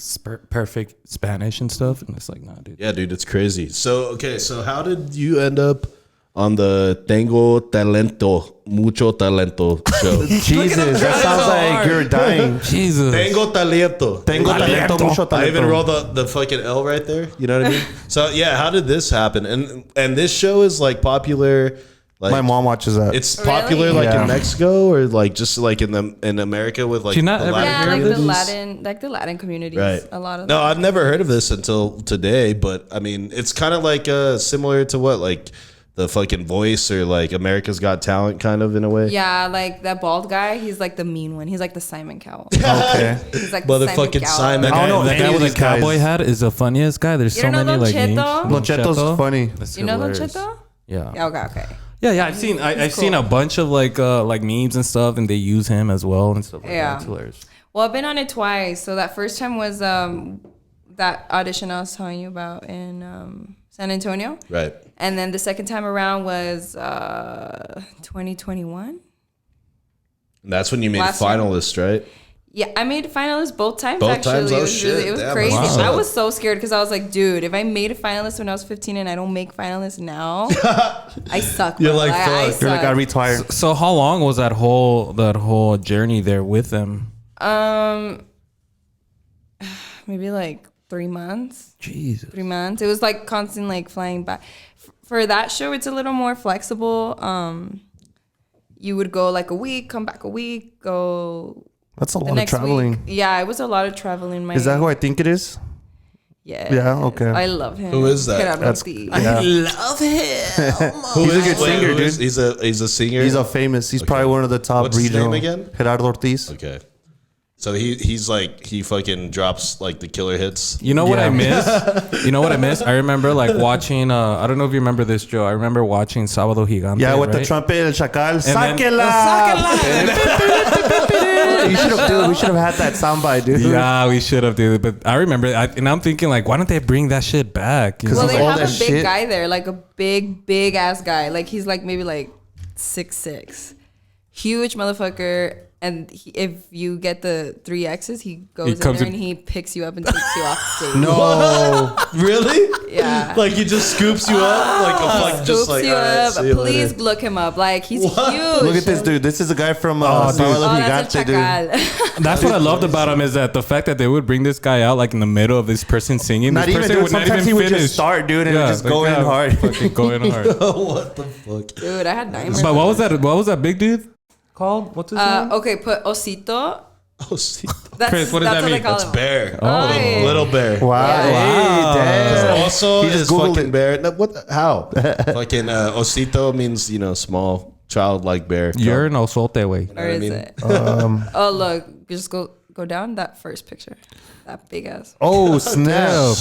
perfect Spanish and stuff, and it's like, nah, dude. Yeah, dude, it's crazy. So, okay, so how did you end up on the Tengo Talento, Mucho Talento show? Jesus, that sounds like you're dying. Jesus. Tengo Talento. Tengo talento, mucho talento. I even rolled the fucking L right there. You know what I mean? So, yeah, how did this happen? And this show is like popular. Like, My mom watches that. it's popular Really? like Yeah. in Mexico or like just like in America with like Do you not the ever Latin Yeah, like communities? the Latin communities. Right. A lot of No, them. I've never heard of this until today, but I mean, it's kind of like similar to what like the fucking Voice or like America's Got Talent kind of in a way. Yeah, like that bald guy. He's like the mean one. He's like the Simon Cowell. Okay. He's like the Motherfucking Simon. I don't know That any guy of with these the cowboy guys. hat is the funniest guy. There's You so don't know many like Don names. Cheto? Don Cheto's funny. That's You know Don hilarious. Cheto? Yeah. Yeah, okay. Yeah, I've seen seen a bunch of like memes and stuff, and they use him as well and stuff like Yeah. that. It's hilarious. Well, I've been on it twice. So that first time was that audition I was telling you about in San Antonio. Right. And then the second time around was 2021. And that's when you made Last year. finalist, right? Yeah, I made finalists both times. Both actually, times? Oh, it was shit. it was Damn, crazy. that's what's I up. was so scared because I was like, dude, if I made a finalist when I was 15 and I don't make finalists now, I suck. You're bro. like, I fuck. You're like, I suck. retire. So how long was that whole journey there with them? Maybe like 3 months. Jesus. 3 months. It was like constant like flying back. For that show, it's a little more flexible. You would go like a week, come back a week, go That's a the lot of next traveling. week. Yeah, it was a lot of traveling. Is that who I think it is? Yeah. Yeah, okay. I love him. Who is that? Gerardo That's- Ortiz. yeah. love him. He's a good singer, dude. He's a singer. He's He's probably one of the top What's his regional. name again? Gerardo Ortiz. Okay. So he's like he fucking drops like the killer hits. You know what Yeah. I miss? You know what I miss? I remember like watching. I don't know if you remember this, Joe. I remember watching Sábado Gigante. Yeah, with the right? trumpet, El Chacal. then- We should have had that soundbite, dude. Yeah, we should have, dude. But I remember, and I'm thinking like, why don't they bring that shit back? You know? Because Well, they all have a that big shit. guy there, like a big ass guy. Like he's like maybe like 6'6", huge motherfucker. And if you get the 3 X's, he goes in there and he picks you up and takes you off stage. No, really? Yeah. Like he just scoops you up, like just like you up. Please look him up. Like he's huge. Look at this dude. This is a guy from that's a chacal. That's what I loved about him is that the fact that they would bring this guy out like in the middle of this person singing. Not this even, person dude. would not Sometimes even he would finish. just start, dude, and just go in hard. Fucking go in hard. What the fuck? Dude, I had nightmares. But what was that? What was that big dude called? What's his name? Okay, put Osito. Osito. Chris, what does that mean? That's bear. Oh. Little bear. Wow. Wow. Hey, damn. Also, He just is Googled fucking it. bear. No, what? How? Fucking osito means small, childlike bear. You're an osote way. Or is it? Oh, look. Just go down that first picture. That big ass. Oh, snap.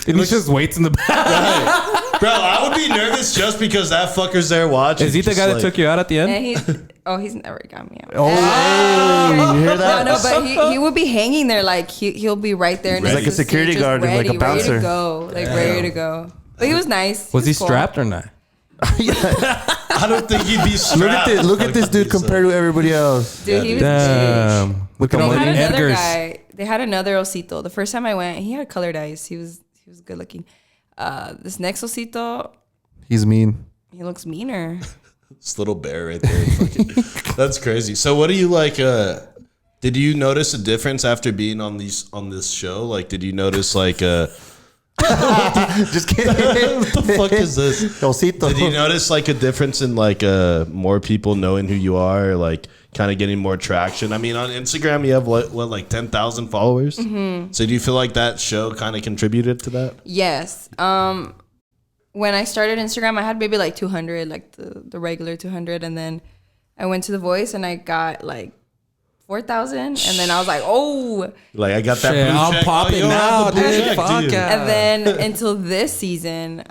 And he just waits in the back. Bro, I would be nervous just because that fucker's there watching. Is he the guy that took you out at the end? And he's never got me out. Oh, hey, you hear that? No, but he would be hanging there like he'll be right there. He's like a security guard, ready, like a bouncer. Ready to go. Like ready to go. But he was nice. Was he cool. strapped or not? I don't think he'd be strapped. Look at this dude compared to everybody else. Dude, he was big. Damn. Look at They all the had another Edgars. guy. They had another Osito. The first time I went, he had colored eyes. He was good looking. This next Osito, He's mean. he looks meaner. This little bear right there. That's crazy. So what do you like? Did you notice a difference after being on this show? Like, did you notice like Just kidding. what the fuck is this? Osito. Did you notice like a difference in like more people knowing who you are, or, like kind of getting more traction? I mean, on Instagram you have what like 10,000 followers. Mm-hmm. So do you feel like that show kind of contributed to that? Yes. When I started Instagram, I had maybe like 200, like the regular 200, and then I went to The Voice and I got like 4,000, and then I was like, oh. Like I got that Shit, blue I'm check. popping you now, have the blue dude. check, Fuck dude. yeah. And then until this season,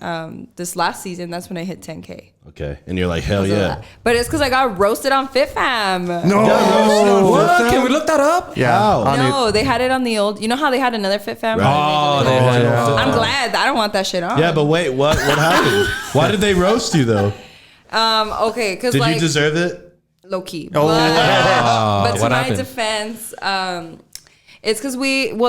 this last season, that's when I hit 10K. Okay, and you're like, hell yeah. But it's because I got roasted on FitFam. No. What? Can we look that up? Yeah. How? on No, they had it on the old. You know how they had another FitFam? Right. Oh, they had it. I'm glad. I don't want that shit on. Yeah, but wait, what happened? Why did they roast you though? Okay, because Did like you deserve it? low key. Oh. But to what my happened? defense, it's because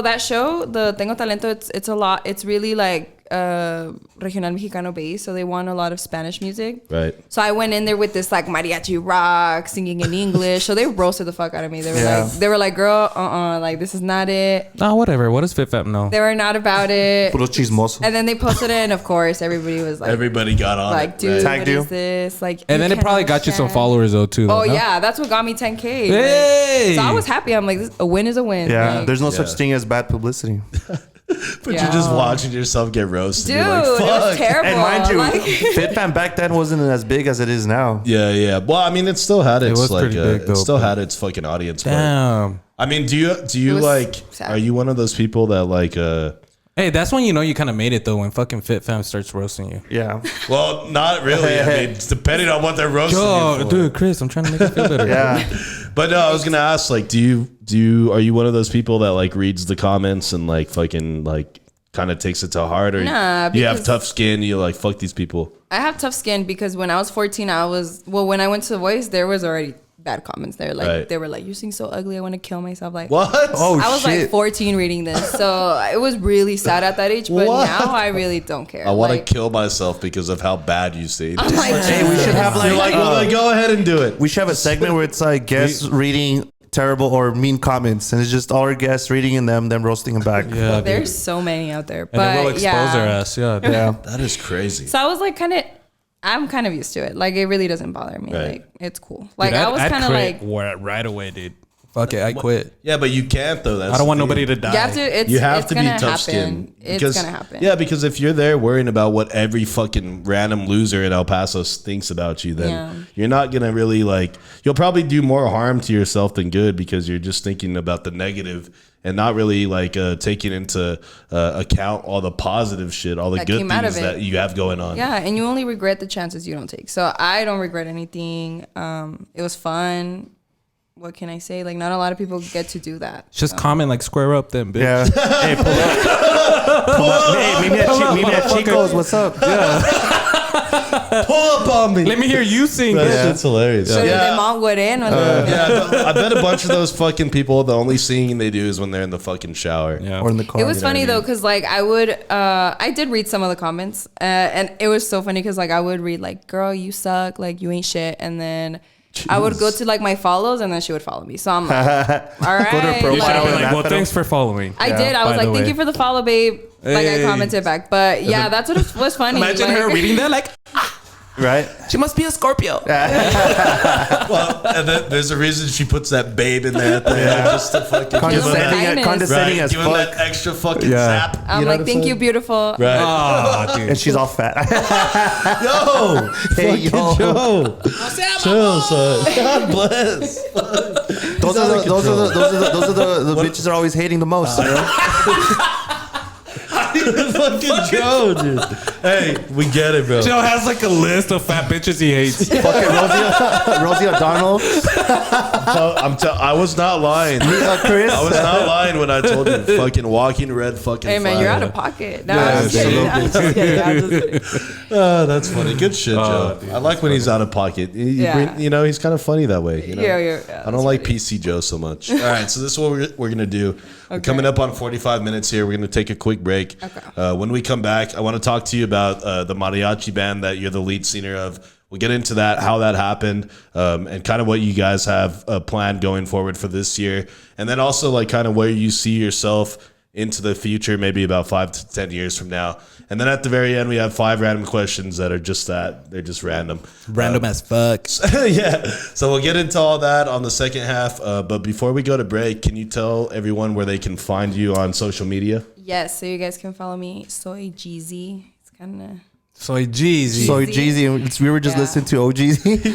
that show, the Tengo Talento, it's a lot. It's really like regional Mexicano based, so they want a lot of Spanish music. Right. So I went in there with this like mariachi rock, singing in English. So they roasted the fuck out of me. They were like, girl, like this is not it. No, whatever. What does FitFam know? They were not about it. Puro chismoso. And then they posted it, and of course, everybody was like, Everybody got on like, it. dude, right? Tagged what you. is this? Like, And then it probably got you some followers though too. Oh no? yeah, that's what got me 10K. Hey! So I was happy. I'm like, a win is a win. Yeah, Like, there's no such thing as bad publicity. But Yeah. you're just watching yourself get roasted. dude, You're like, it was fuck. terrible. And mind you, Like- FitFam back then wasn't as big as it is now. Yeah, yeah. Well, I mean, it still had its was like, pretty big, it though, still but- had its fucking audience. but- Damn. I mean, do you was like? sad. Are you one of those people that like? Hey, that's when you know you kind of made it though, when fucking FitFam starts roasting you. Yeah. Well, not really. I mean, it's depending on what they're roasting you for. Dude, Chris, I'm trying to make you feel better. Yeah. But no, I was gonna ask, like, are you one of those people that like reads the comments and like fucking like kind of takes it to heart, or Nah, you have because- tough skin? You like fuck these people. I have tough skin because when I was 14, when I went to The Voice, there was already bad comments there. Like Right. they were like, "You sing so ugly, I want to kill myself." Like What? Oh, I was shit. like 14 reading this, so it was really sad at that age. But What? now I really don't care. I want Like, to kill myself because of how bad you sing. I'm like, Hey, we should have You're like, well, then go ahead and do it. we should have a segment where it's like guests reading terrible or mean comments, and it's just all our guests reading in them, then roasting them back. Yeah, dude. there's so many out there, And then we'll but expose yeah. our ass. Yeah. Yeah. That is crazy. So I was like, I'm kind of used to it. Like it really doesn't bother me. Right. Like it's cool. Like Dude, I was I'd kind of quit like, right away, dude. Fuck it, I quit. Yeah, but you can't though. That's I don't want the thing. nobody to die. you have to. It's, You have it's to be gonna tough happen. skinned. It's gonna happen. Yeah, because if you're there worrying about what every fucking random loser in El Paso thinks about you, then Yeah. you're not gonna really like. You'll probably do more harm to yourself than good because you're just thinking about the negative and not really like taking into account all the positive shit, all the That good came out things of it. that you have going on. Yeah, and you only regret the chances you don't take. So I don't regret anything. It was fun. What can I say? Like not a lot of people get to do that. Just comment like square up then, bitch. Yeah. Hey, pull up. Hey, Mimi at Chico's, what's up? Yeah. Pull up on me. Let me hear you sing. That shit's hilarious. So the mom would in. I bet a bunch of those fucking people, the only singing they do is when they're in the fucking shower. Yeah. Or in the car. It was funny though, because like I did read some of the comments, and it was so funny because like I would read like, "Girl, you suck," like you ain't shit, and then I would go to like my follows, and then she would follow me. So I'm like, all right. Go to her profile. Like, well, thanks for following. I did. I was like, thank you for the follow, babe. Like I commented back, but yeah, that's what was funny. Imagine her reading that like, Right? she must be a Scorpio. Well, and then there's a reason she puts that babe in there at the end, just to fucking Condescending as give him fuck. that extra fucking zap. I'm like, thank you, beautiful. Right. Oh, dude. And she's all fat. Yo, Hey, fucking yo. Joe. Chill, son. God bless. Those are the bitches that are always hating the most. You know? Fucking Joe, dude. Hey, we get it, bro. Joe has like a list of fat bitches he hates. Fucking Rosie O'Donnell. I was not lying. Chris. I was not lying when I told you. Fucking walking red fucking Hey man, fire. you're out of pocket. No, I'm just kidding. I'm just kidding. I'm just kidding. That's funny. Good shit, Joe. Dude, I like when he's out of pocket. He's kind of funny that way. You know? Yeah, I don't like PC Joe so much. All right, so this is what we're going to do. We're coming up on 45 minutes here. We're going to take a quick break. Okay. When we come back, I want to talk to you about the mariachi band that you're the lead singer of. We'll get into that, how that happened, and kind of what you guys have planned going forward for this year. And then also like kind of where you see yourself into the future, maybe about 5 to 10 years from now. And then at the very end, we have 5 random questions that are just that. They're just random. Random as fuck. Yeah. So we'll get into all that on the second half. But before we go to break, can you tell everyone where they can find you on social media? Yes, so you guys can follow me, Soy Jeezy. It's kind of... Soy Jeezy. So Jeezy, we were just listening to OGZ.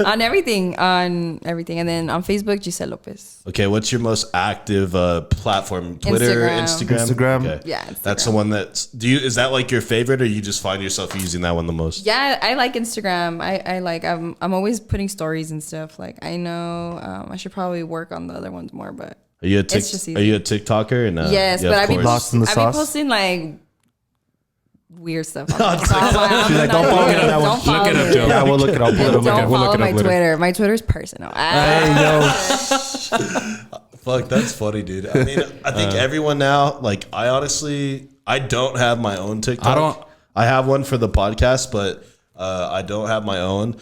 on everything. And then on Facebook, Gisselle Lopez. Okay, what's your most active platform? Twitter, Instagram? Okay. Yeah, Instagram. That's the one that's... Is that like your favorite, or you just find yourself using that one the most? Yeah, I like Instagram. I'm always putting stories and stuff. Like, I know I should probably work on the other ones more, but... Are you a it's just easy. Are you a TikToker? And, yes, yeah, but I be Lost in the sauce. posting like weird stuff. She's like, don't follow me on that one. Look it up, Joe. Yeah, we'll look it up. Don't follow look it my up later. Twitter. My Twitter's personal. Fuck, that's funny, dude. I mean, I think everyone now, like, I don't have my own TikTok. I have one for the podcast, but I don't have my own.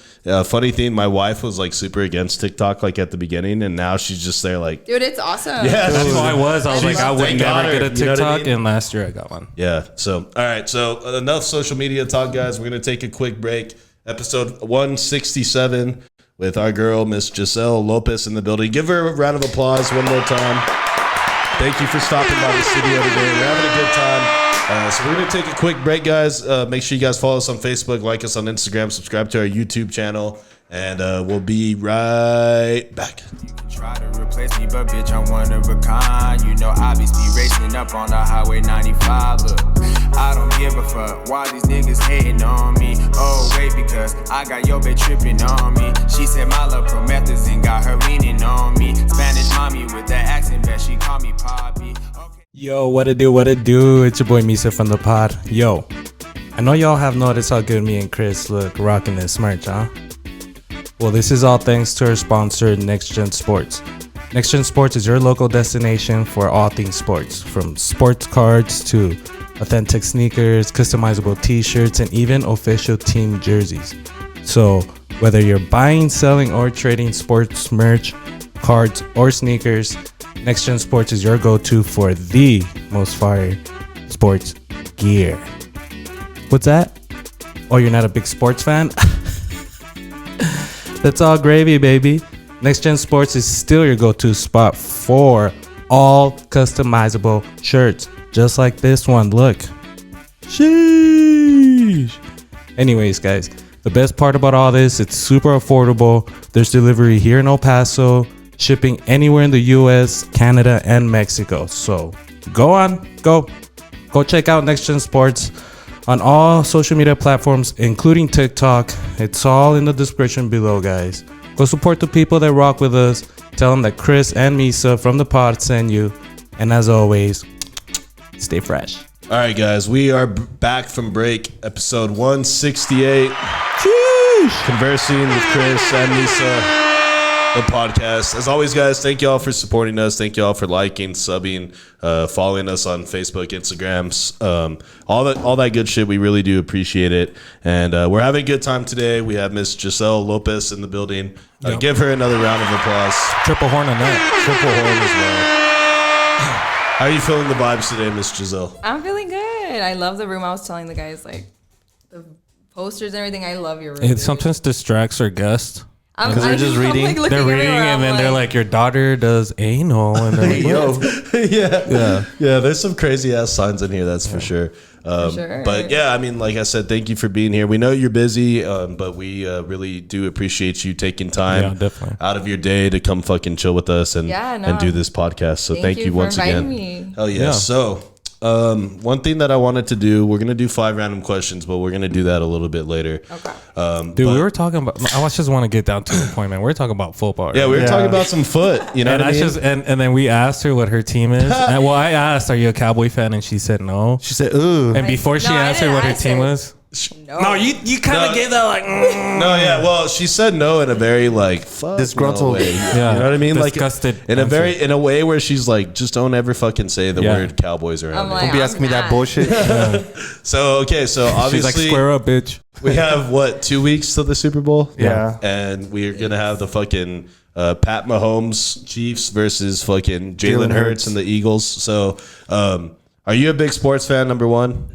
Funny thing, my wife was like super against TikTok like at the beginning, and now she's just there like, dude, it's awesome. yeah, That's she's who I was. I was like, I would Thank never God get a you know what I TikTok, mean? and last year I got one. Yeah. So, all right. So enough social media talk, guys. We're going to take a quick break. Episode 167 with our girl, Miss Gisselle Lopez in the building. Give her a round of applause one more time. Thank you for stopping by the studio today. We're having a good time. So we're going to take a quick break, guys. Make sure you guys follow us on Facebook, like us on Instagram, subscribe to our YouTube channel, and we'll be right back. Try to replace me, but bitch, I'm one of a kind. You know, I be speed racing up on the highway 95. Look, I don't give a fuck why these niggas hating on me. Oh, wait, because I got your bitch tripping on me. She said my love promethazine got her leaning on me. Spanish mommy with that accent, bet she call me Poppy. Okay. Yo, what it do? It's your boy Misa from the pod. Yo, I know y'all have noticed how good me and Chris look rocking this merch, huh? Well, this is all thanks to our sponsor, Next Gen Sports. Next Gen Sports is your local destination for all things sports, from sports cards to authentic sneakers, customizable t-shirts, and even official team jerseys. So whether you're buying, selling, or trading sports merch, cards, or sneakers, Next Gen Sports is your go-to for the most fire sports gear. What's that? Oh, you're not a big sports fan? That's all gravy, baby. Next Gen Sports is still your go-to spot for all customizable shirts, just like this one. Look. Sheesh. Anyways, guys, the best part about all this, it's super affordable. There's delivery here in El Paso, shipping anywhere in the US, Canada, and Mexico. So go check out Next Gen Sports on all social media platforms, including TikTok. It's all in the description below, guys. Go support the people that rock with us. Tell them that Chris and Misa from the pod send you. And as always, stay fresh. All right, guys, we are back from break, episode 168. Jeez. Conversing with Chris and Misa, the podcast. As always, guys, thank you all for supporting us. Thank you all for liking, subbing, following us on Facebook, Instagrams, all that good shit. We really do appreciate it. And we're having a good time today. We have Miss Gisselle Lopez in the building. Give her another round of applause. Triple horn on that. Triple horn as well. How are you feeling the vibes today, Miss Gisselle? I'm feeling good. I love the room. I was telling the guys, like, the posters and everything. I love your room. It sometimes distracts our guests. Because they're just reading. Like, they're reading, and then they're like, "Your daughter does anal," and they're like, Yo. Yeah. There's some crazy ass signs in here. That's for sure. Sure. But yeah, I mean, like I said, thank you for being here. We know you're busy, but we really do appreciate you taking time out of your day to come fucking chill with us and do this podcast. So thank you once again. Me. Hell yeah. So one thing that I wanted to do, we're gonna do 5 random questions, but we're gonna do that a little bit later. Okay. Dude, we were talking about. I just want to get down to the point, man. We're talking about football. Right? Yeah, we were talking about some foot. You know and what I mean? And then we asked her what her team is. And, well, I asked, "Are you a Cowboy fan?" And she said no. She said, ooh. And before she answered what her team was. No, you kind of gave that like. No, yeah. Well, she said no in a very like fuck disgruntled way. Yeah, you know what I mean? Disgusted. Like in a way where she's like, just don't ever fucking say the word Cowboys around me. Don't be asking me that bullshit. So obviously, she's like, square up, bitch. We have 2 weeks till the Super Bowl. Yeah, and we're gonna have the fucking Pat Mahomes Chiefs versus fucking Jalen Hurts and the Eagles. So, are you a big sports fan? Number one.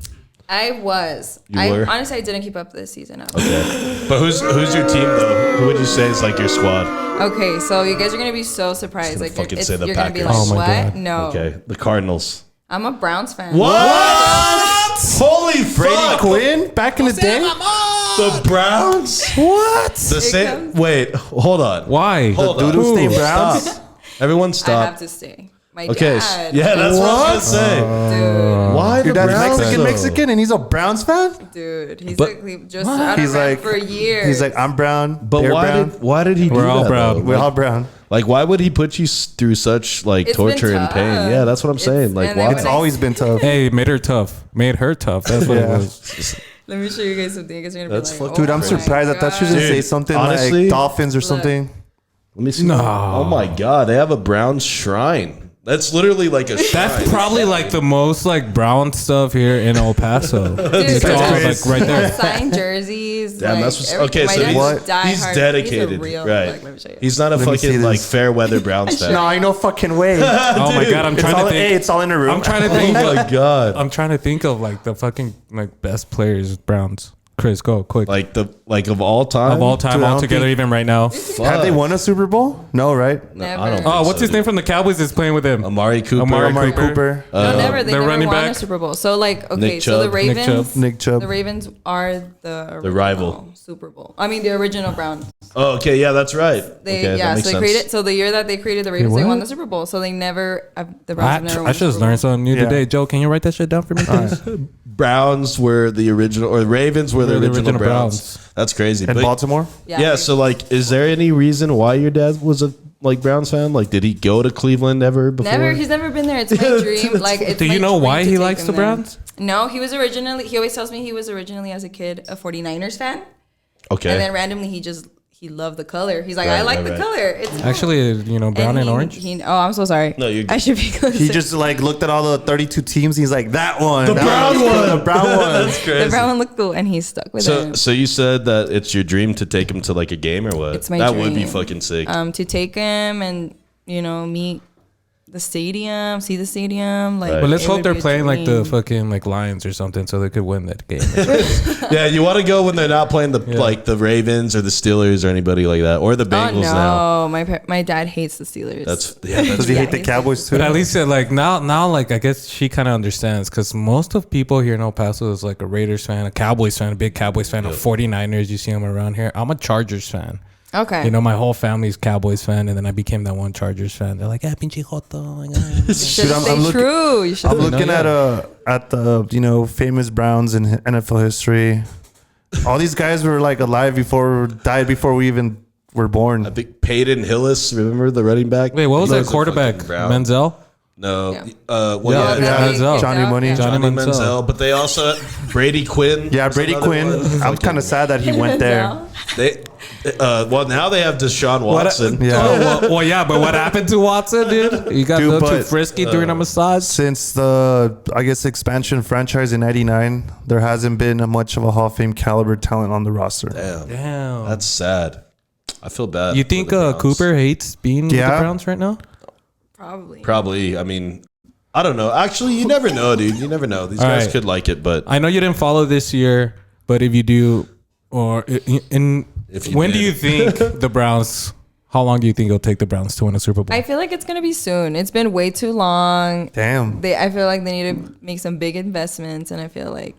I was. Honestly, I didn't keep up this season. Okay. But who's your team though? Who would you say is like your squad? Okay, so you guys are gonna be so surprised. Like fucking say the you're gonna be like, Packers. Oh my what? God. No. Okay, the Cardinals. I'm a Browns fan. What? Holy Brady fuck! Quinn back in the day. The Browns? What? The same? Wait, hold on. Why? Hold on. Doodle Stain Browns. Stop. Everyone I stop. have to stay. My Okay. dad. Yeah, that's what I was gonna say. Dude. Why Your the dad's Browns? Mexican, and he's a Browns fan. Dude, he's But- like just out He's of like for years. He's like, I'm brown. But they're why brown. did he do We're all that? brown. though? We're all brown. Like, why would he put you through such like It's torture been and pain? tough. Yeah, that's what I'm saying. Like, and then why? It's always been tough. Hey, made her tough. Made her tough. That's what it was. Let me show you guys something. You guys are gonna That's be like, fucking Dude, I'm my surprised. I thought she was God. gonna say Dude, something honestly, like Dolphins or something. Let me see. No. Oh my God, they have a Browns shrine. That's literally like a shrine. That's probably like the most like brown stuff here in El Paso. Dude, It's all that's- like right there. Signed jerseys. Damn, like, that's what's, everything. okay. My So dad's what? he's diehard. dedicated, He's a real, right? like, let me show you. He's not a Let me see fucking like this. fair weather Browns fan. No, I know fucking way. Oh my God, I'm It's trying all, to think. it's all in a room. I'm trying to Oh think. my God. I'm trying to think of like the fucking like best players Browns. Chris, go quick. Like of all time. Of all time, Dude, I all don't together, think- even right now. Have they won a Super Bowl? No, right? Never. I don't Oh, think what's so, his dude. name from the Cowboys is playing with him? Amari Cooper. Amari Cooper. No, never. They their never running won back? a Super Bowl. So like, okay, Nick so the Chubb. Ravens, Nick Chubb. the Ravens are the original rival. Super Bowl. I mean, the original Browns. Oh, okay, yeah, that's right. They okay, that makes so they sense. created. So the year that they created the Ravens, they what? won the Super Bowl. So they never. The Browns have never won I the should have Super Bowl. learned something new Yeah. today. Joe, can you write that shit down for me, please? Browns were the original, or the Ravens were the Were the original, original Browns. Browns. That's crazy. In But- Baltimore? yeah. So like, is there any reason why your dad was a like Browns fan? Like, did he go to Cleveland ever before? Never. He's never been there. It's my dream. Like, it's Do my you know dream why to he take likes him the there. Browns? No, he was originally. He always tells me he was originally as a kid a 49ers fan, Okay. and then randomly he loved the color. He's like, I like the color. It's cool. Actually, you know, brown and orange. Oh, I'm so sorry. No, you're good. I should be closer. He just like looked at all the 32 teams. He's like, that one. The that brown one. The brown one. That's crazy. the brown one looked cool, and he's stuck with So, it. so you said that it's your dream to take him to like a game or what? It's my that would be dream. fucking sick. To take him and meet the stadium, see the stadium. Like, Right. But let's it hope would they're be a playing like the dream. fucking like Lions or something, so they could win that game. Yeah, you want to go when they're not playing the like the Ravens or the Steelers or anybody like that, or the Bengals now. No, my dad hates the Steelers. That's Does he hate the Cowboys too? But at least like now like I guess she kind of understands because most of people here in El Paso is like a Raiders fan, a Cowboys fan, a big Cowboys fan, a 49ers. You see them around here. I'm a Chargers fan. okay. You know, my whole family's Cowboys fan, and then I became that one Chargers fan. They're like, pinche joto. you should Dude, I'm stay looking- true. You should. I'm looking No, at the famous Browns in NFL history. All these guys were like alive died before we even were born. I think Peyton Hillis, remember the running back? Wait, what was He that a quarterback? fucking Brown. Menzel? No. Yeah. Johnny Money. Johnny Manziel. But they also Brady Quinn. Yeah, Brady Quinn. I'm kind of sad that he went there. Well, now they have Deshaun Watson. Well, yeah, but what happened to Watson, dude? You got a little too frisky during a massage. Since the, I guess, expansion franchise in '99, there hasn't been much of a Hall of Fame caliber talent on the roster. Damn. That's sad. I feel bad. You think Cooper hates being with the Browns right now? Probably. I mean, I don't know. Actually, you never know, dude. You never know. These guys could like it, but I know you didn't follow this year. But if you do, or when do you think the Browns? How long do you think it'll take the Browns to win a Super Bowl? I feel like it's gonna be soon. It's been way too long. Damn. I feel like they need to make some big investments, and I feel like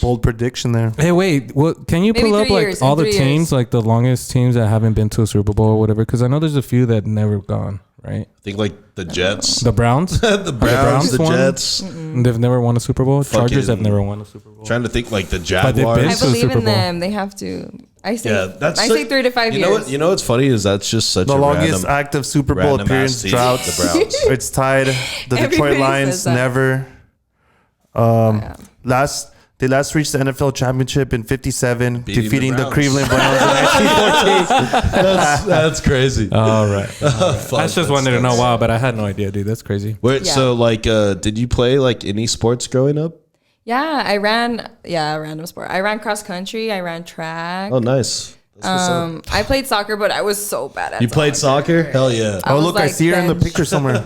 bold prediction there. Hey, wait. What can you pull up like all the teams, like the longest teams that haven't been to a Super Bowl or whatever? Because I know there's a few that never gone. Right? I think like the Jets. The Browns? the Browns, the Jets. They've never won a Super Bowl. Chargers have never won a Super Bowl. Trying to think like the Jaguars. I believe in them. They have to. I say 3 to 5 years. You know what's funny is that's just such the a longest active Super Bowl appearance drought. The Browns. It's tied. The Detroit Lions never. They last reached the NFL championship in '57, defeating the Cleveland Browns in 1914. That's crazy. All right. I just wanted to know why, but I had no idea, dude. That's crazy. Wait, so like, did you play like any sports growing up? Yeah, I ran. Yeah, random sport. I ran cross country. I ran track. Oh, nice. I played soccer, but I was so bad at You played soccer? Hell yeah. Oh, look, I see her in the picture somewhere.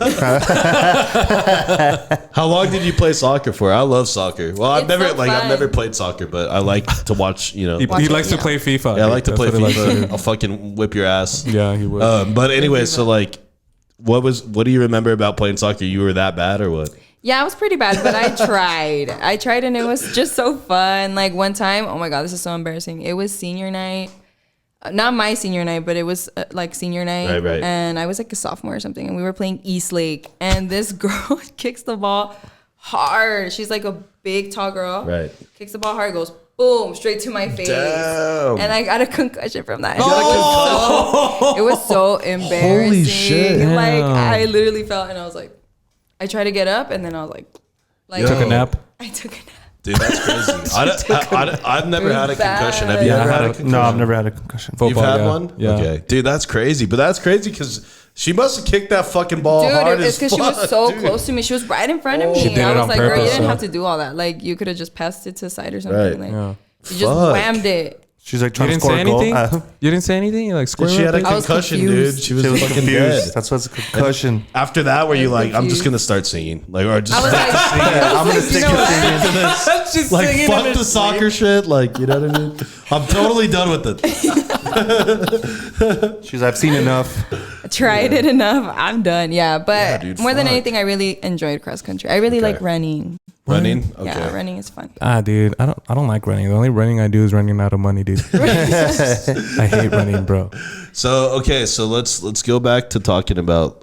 How long did you play soccer for? I love soccer. Well, I've never played soccer, but I like to watch, He likes to play FIFA. Yeah, I like to play FIFA. I'll fucking whip your ass. Yeah, he would. But anyway, so like, what do you remember about playing soccer? You were that bad or what? Yeah, I was pretty bad, but I tried and it was just so fun. Like one time, oh my God, this is so embarrassing. It was senior night. Not my senior night, but it was like senior night. Right. And I was like a sophomore or something. And we were playing Eastlake. And this girl kicks the ball hard. She's like a big, tall girl. Right. Kicks the ball hard, goes boom, straight to my face. Damn. And I got a concussion from that. It was so embarrassing. Holy shit. Like I literally felt, and I was like, I tried to get up, and then I was like took a nap? I took a nap. Dude, that's crazy. I've never had a concussion. Have you ever had a concussion? No, I've never had a concussion. You've had one? Yeah. Okay. Dude, that's crazy. But that's crazy because she must have kicked that fucking ball hard it's because she was so close to me. She was right in front of me. She did I was on like, purpose, girl, you didn't have to do all that. Like, you could have just passed it to the side or something. Right. Like, you just whammed it. She's like You trying to didn't score say a goal. anything? You didn't say anything? You like square She had a up? concussion, dude. She was fucking confused. dead. That's what's a concussion. After that, were you like, I'm just gonna start singing, like, or just I was like, I'm gonna stick to singing. She's like singing fuck in the his soccer shit, like, you know what I mean? I'm totally done with it. She's I've seen enough. tried it enough. I'm done. Yeah, but dude, more than fuck. anything, I really enjoyed cross country. I really like running. Running? Okay. Yeah, running is fun. Dude, I don't like running. The only running I do is running out of money, dude. I hate running, bro. So let's go back to talking about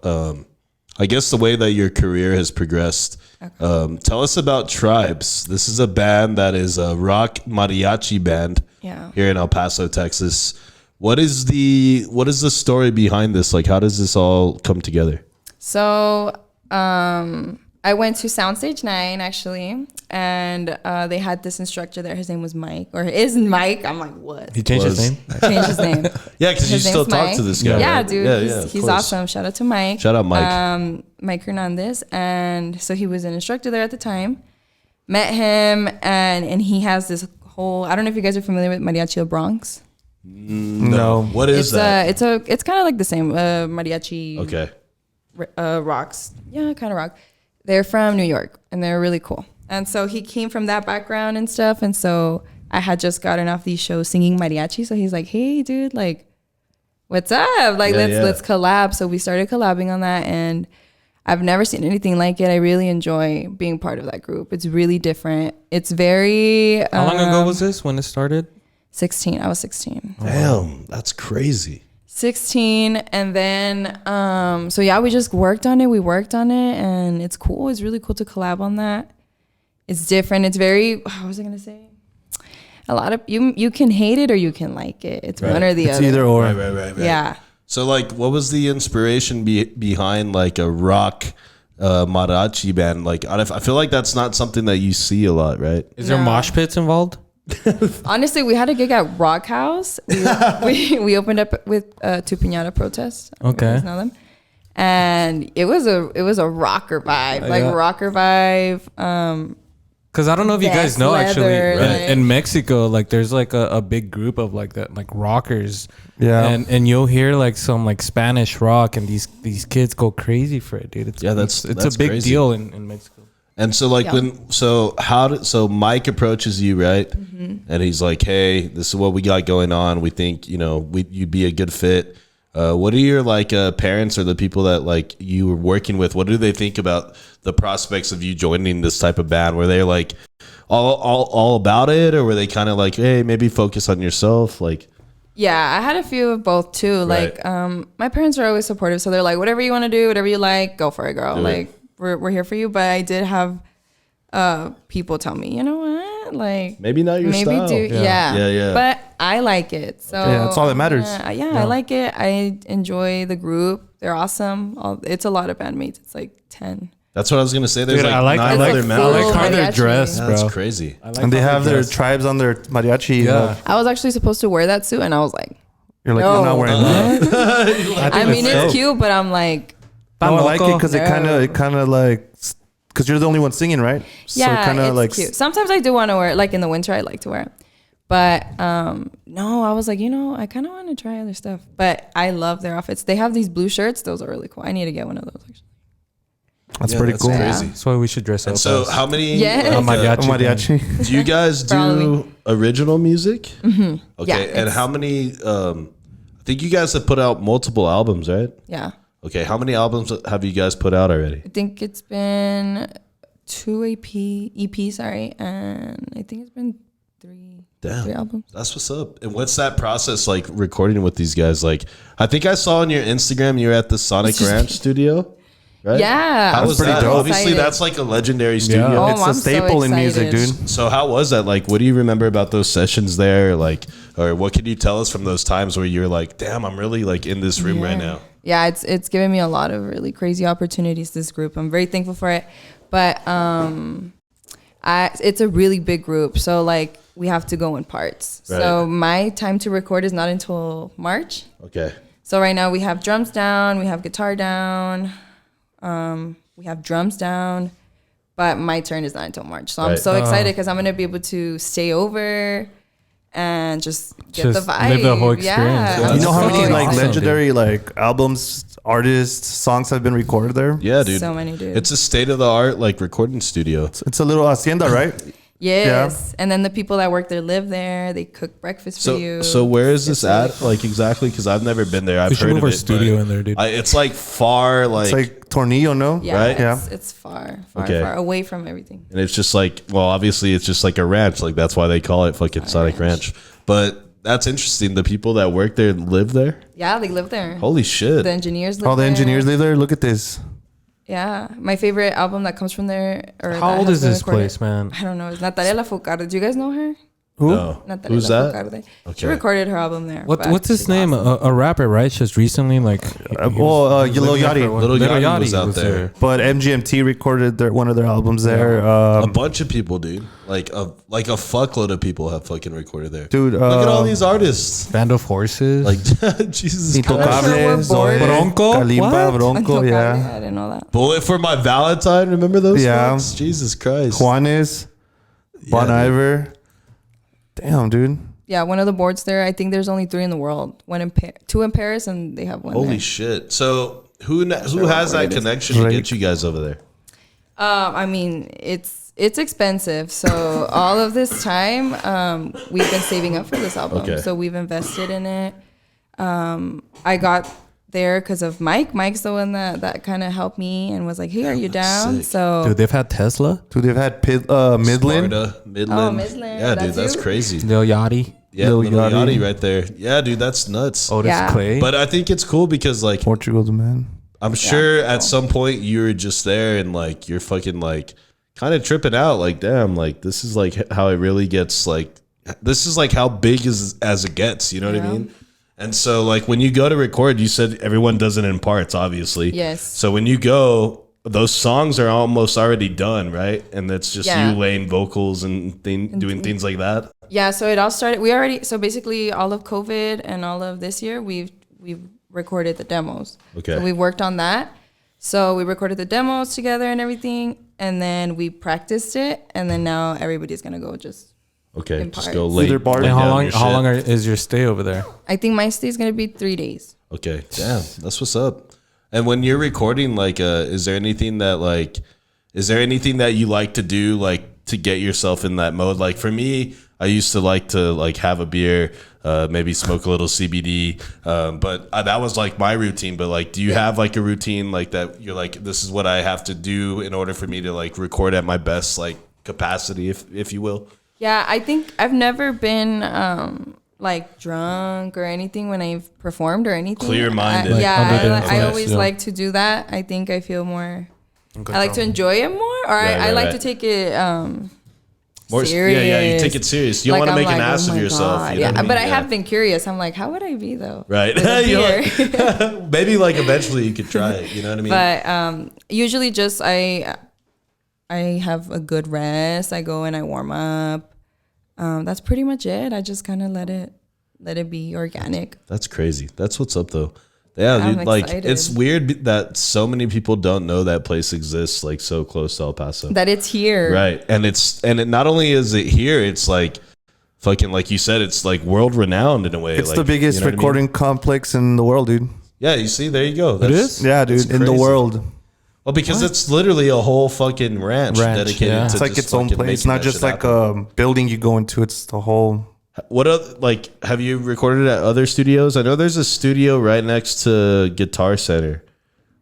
I guess the way that your career has progressed. Okay. Tell us about Tribes. This is a band that is a Rock-Mariachi Band here in El Paso, Texas. What is the story behind this? Like, how does this all come together? So I went to Soundstage 9 actually, and they had this instructor there. His name was Mike, or is Mike. I'm like, what? He changed his name? Changed his name. Yeah, because you still talk Mike. to this guy. Yeah, right? dude. He's awesome. Shout out to Mike. Shout out Mike. Mike Hernandez. And so he was an instructor there at the time. Met him, and he has this whole, I don't know if you guys are familiar with Mariachi Bronx. No. What is that? It's kind of like the same mariachi. Okay. Rocks. Yeah, kind of rock. They're from New York, and they're really cool. And so he came from that background and stuff. And so I had just gotten off these shows singing mariachi. So he's like, hey, dude, like, what's up? Like, let's collab. So we started collabing on that, and I've never seen anything like it. I really enjoy being part of that group. It's really different. It's very... How long ago was this when it started? 16. I was 16. Damn, that's crazy. 16, and then so yeah, we just worked on it. And it's cool. It's really cool to collab on that. It's different. It's very, what was I gonna say? A lot of you can hate it or you can like it. It's one or the other. It's either or. Right. Yeah. So like, what was the inspiration behind like a rock mariachi band. Like, I feel like that's not something that you see a lot, right? Is there mosh pits involved? Honestly, we had a gig at Rock House. We opened up with two Piñata protests. Okay. You guys know them. And it was a rocker vibe, like rocker vibe. Because I don't know if you guys know, actually, leather, in Mexico, like there's like a big group of like that, like rockers. Yeah. And you'll hear like some like Spanish rock, and these kids go crazy for it, dude. It's a big crazy. deal in Mexico. And so like so Mike approaches you, right? Mm-hmm. And he's like, hey, this is what we got going on. We think, you'd be a good fit. What are your like parents or the people that like you were working with? What do they think about the prospects of you joining this type of band? Were they like all about it, or were they kind of like, hey, maybe focus on yourself? Like, yeah, I had a few of both too. Right. Like, my parents are always supportive, so they're like, whatever you want to do, whatever you like, go for it, girl. Do like, we're here for you. But I did have people tell me, you know what, like maybe not your style. Yeah. But I like it, so yeah, that's all that matters. I like it. I enjoy the group. They're awesome. It's a lot of bandmates. It's like 10. That's what I was gonna say. There's Dude, like I like 9 other members. I like how mariachi. they're dressed, bro. That's crazy. And they have their tribes on their mariachi. Yeah. I was actually supposed to wear that suit, and I was like, You're like, No. you're not wearing that. I mean, it's cute, but I'm like, No, I like it because it No. kind of like, because you're the only one singing, right? yeah, so it's like cute. Sometimes I do want to wear it. Like in the winter, I like to wear it. But no, I was like, I kind of want to try other stuff. But I love their outfits. They have these blue shirts. Those are really cool. I need to get one of those, actually. That's pretty cool. Crazy. That's why we should dress up. And so, as how many? Yes. Mariachi. Do you guys do original music? Mm-hmm. Okay, Yeah, and how many? I think you guys have put out multiple albums, right? Yeah. Okay, how many albums have you guys put out already? I think it's been 2 EP, sorry. And I think it's been 3 albums. That's what's up. And what's that process like recording with these guys? Like, I think I saw on your Instagram you were at the Sonic Ranch studio, right? Yeah. How was pretty that? dope. Obviously, Excited. that's like a legendary studio. Oh, It's I'm a so staple in music, excited. dude. So how was that? Like, what do you remember about those sessions there? Like, or what can you tell us from those times where you're like, damn, I'm really like in this room right now? Yeah, it's given me a lot of really crazy opportunities, this group. I'm very thankful for it. But it's a really big group, so like we have to go in parts. Right. So my time to record is not until March. Okay. So right now we have drums down, we have guitar down, we have drums down, but my turn is not until March. So I'm Right. so excited because I'm gonna be able to stay over and just get Just the vibe. live the whole experience. Yeah, You know how I'm many so like excited. legendary like albums, artists, songs have been recorded there? Yeah, dude. So many, dude. It's a state of the art like recording studio. It's a little hacienda, right? Yes. And then the people that work there live there. They cook breakfast for you. So where is this It's really at? Like exactly? Because I've never been there. I've We should heard move of our it. studio but in there, dude. It's like far, It's like Tornillo, no? Yeah, right? It's far Okay. away from everything. and it's just like, well, obviously it's just like a ranch. Like that's why they call it fucking Sonic Ranch. But that's interesting. The people that work there live there. Yeah, they live there. Holy shit! The engineers live All the there. engineers live there. Look at this. Yeah, my favorite album that comes from there. Or How that old has is been this recorded- place, man? I don't know. It's Natalia Lafocarde. Do you guys know her? Who? No. Natalia Who's that? Lafocarde. Okay. She recorded her album there. but What's his she's name? awesome. A rapper, right? Just recently, like Lil Yachty. Lil Yachty was out there. But MGMT recorded one of their albums there. A bunch of people, dude. Like a fuckload of people have fucking recorded there. Dude, look at all these artists. Band of Horses. Like Jesus Christ. Intocables, bored. Bronco? Kalimba, What? Bronco, yeah. I didn't know that. Bullet for My Valentine. Remember those? Yeah. Songs? Jesus Christ. Juanes, Bon dude. Iver. Damn, dude. Yeah, one of the boards there. I think there's only 3 in the world. 2 in Paris, and they have one. Holy there. shit. So who has that connection to get you guys over there? I mean, it's expensive. So all of this time, we've been saving up for this album. Okay. So we've invested in it. I got there because of Mike. Mike's the one that kind of helped me and was like, "Hey, are you down?" sick. So Dude, they've had Tesla. Dude, they've had Midland. Sparta, Midland. Midland, Yeah, dude, that's that's you? crazy. Lil Yachty. Yeah, Lil Lil Yachty. Yachty right there. Yeah, dude, that's nuts. Otis Yeah. Clay. But I think it's cool because like Portugal's man. I'm sure at some point you were just there and like you're fucking like kind of tripping out. Like, damn, like this is like how it really gets. Like this is like how big as it gets. You know what I mean? And so like when you go to record, you said everyone does it in parts, obviously. Yes. So when you go, those songs are almost already done, right? And that's just you laying vocals and doing things like that. Yeah, so it all started. So basically all of COVID and all of this year, we've recorded the demos. Okay. So we worked on that. So we recorded the demos together and everything, and then we practiced it, and then now everybody's gonna go just just go lay. How long is your stay over there? I think my stay is gonna be 3 days. Okay, damn, that's what's up. And when you're recording, like, is there anything that you like to do, like, to get yourself in that mode? Like, for me, I used to like to, like, have a beer, maybe smoke a little CBD, but that was, like, my routine. But, like, do you have, like, a routine, like, that you're like, this is what I have to do in order for me to, like, record at my best, like, capacity, if you will? Yeah, I think I've never been like drunk or anything when I've performed or anything. Clear-minded. I always like to do that. I think I feel more. I like to enjoy it more, or I like to take it more serious. Yeah, you take it serious. You don't want to make an ass of yourself. You know but I have been curious. I'm like, how would I be though? Right. Maybe like eventually you could try it. You know what I mean? But usually just I have a good rest. I go and I warm up. That's pretty much it. I just kind of let it be organic. That's crazy. That's what's up though. Yeah, dude, like it's weird that so many people don't know that place exists, like so close to El Paso. That it's here, right? And it not only is it here, it's like fucking, like you said, it's like world renowned in a way. It's like, the biggest recording complex in the world, dude. Yeah, you see, there you go. It is? Yeah, dude, in the world. Well, because it's literally a whole fucking ranch dedicated to it's like its own place. It's not just like a building you go into. It's the whole. What other, like, have you recorded at other studios? I know there's a studio right next to Guitar Center,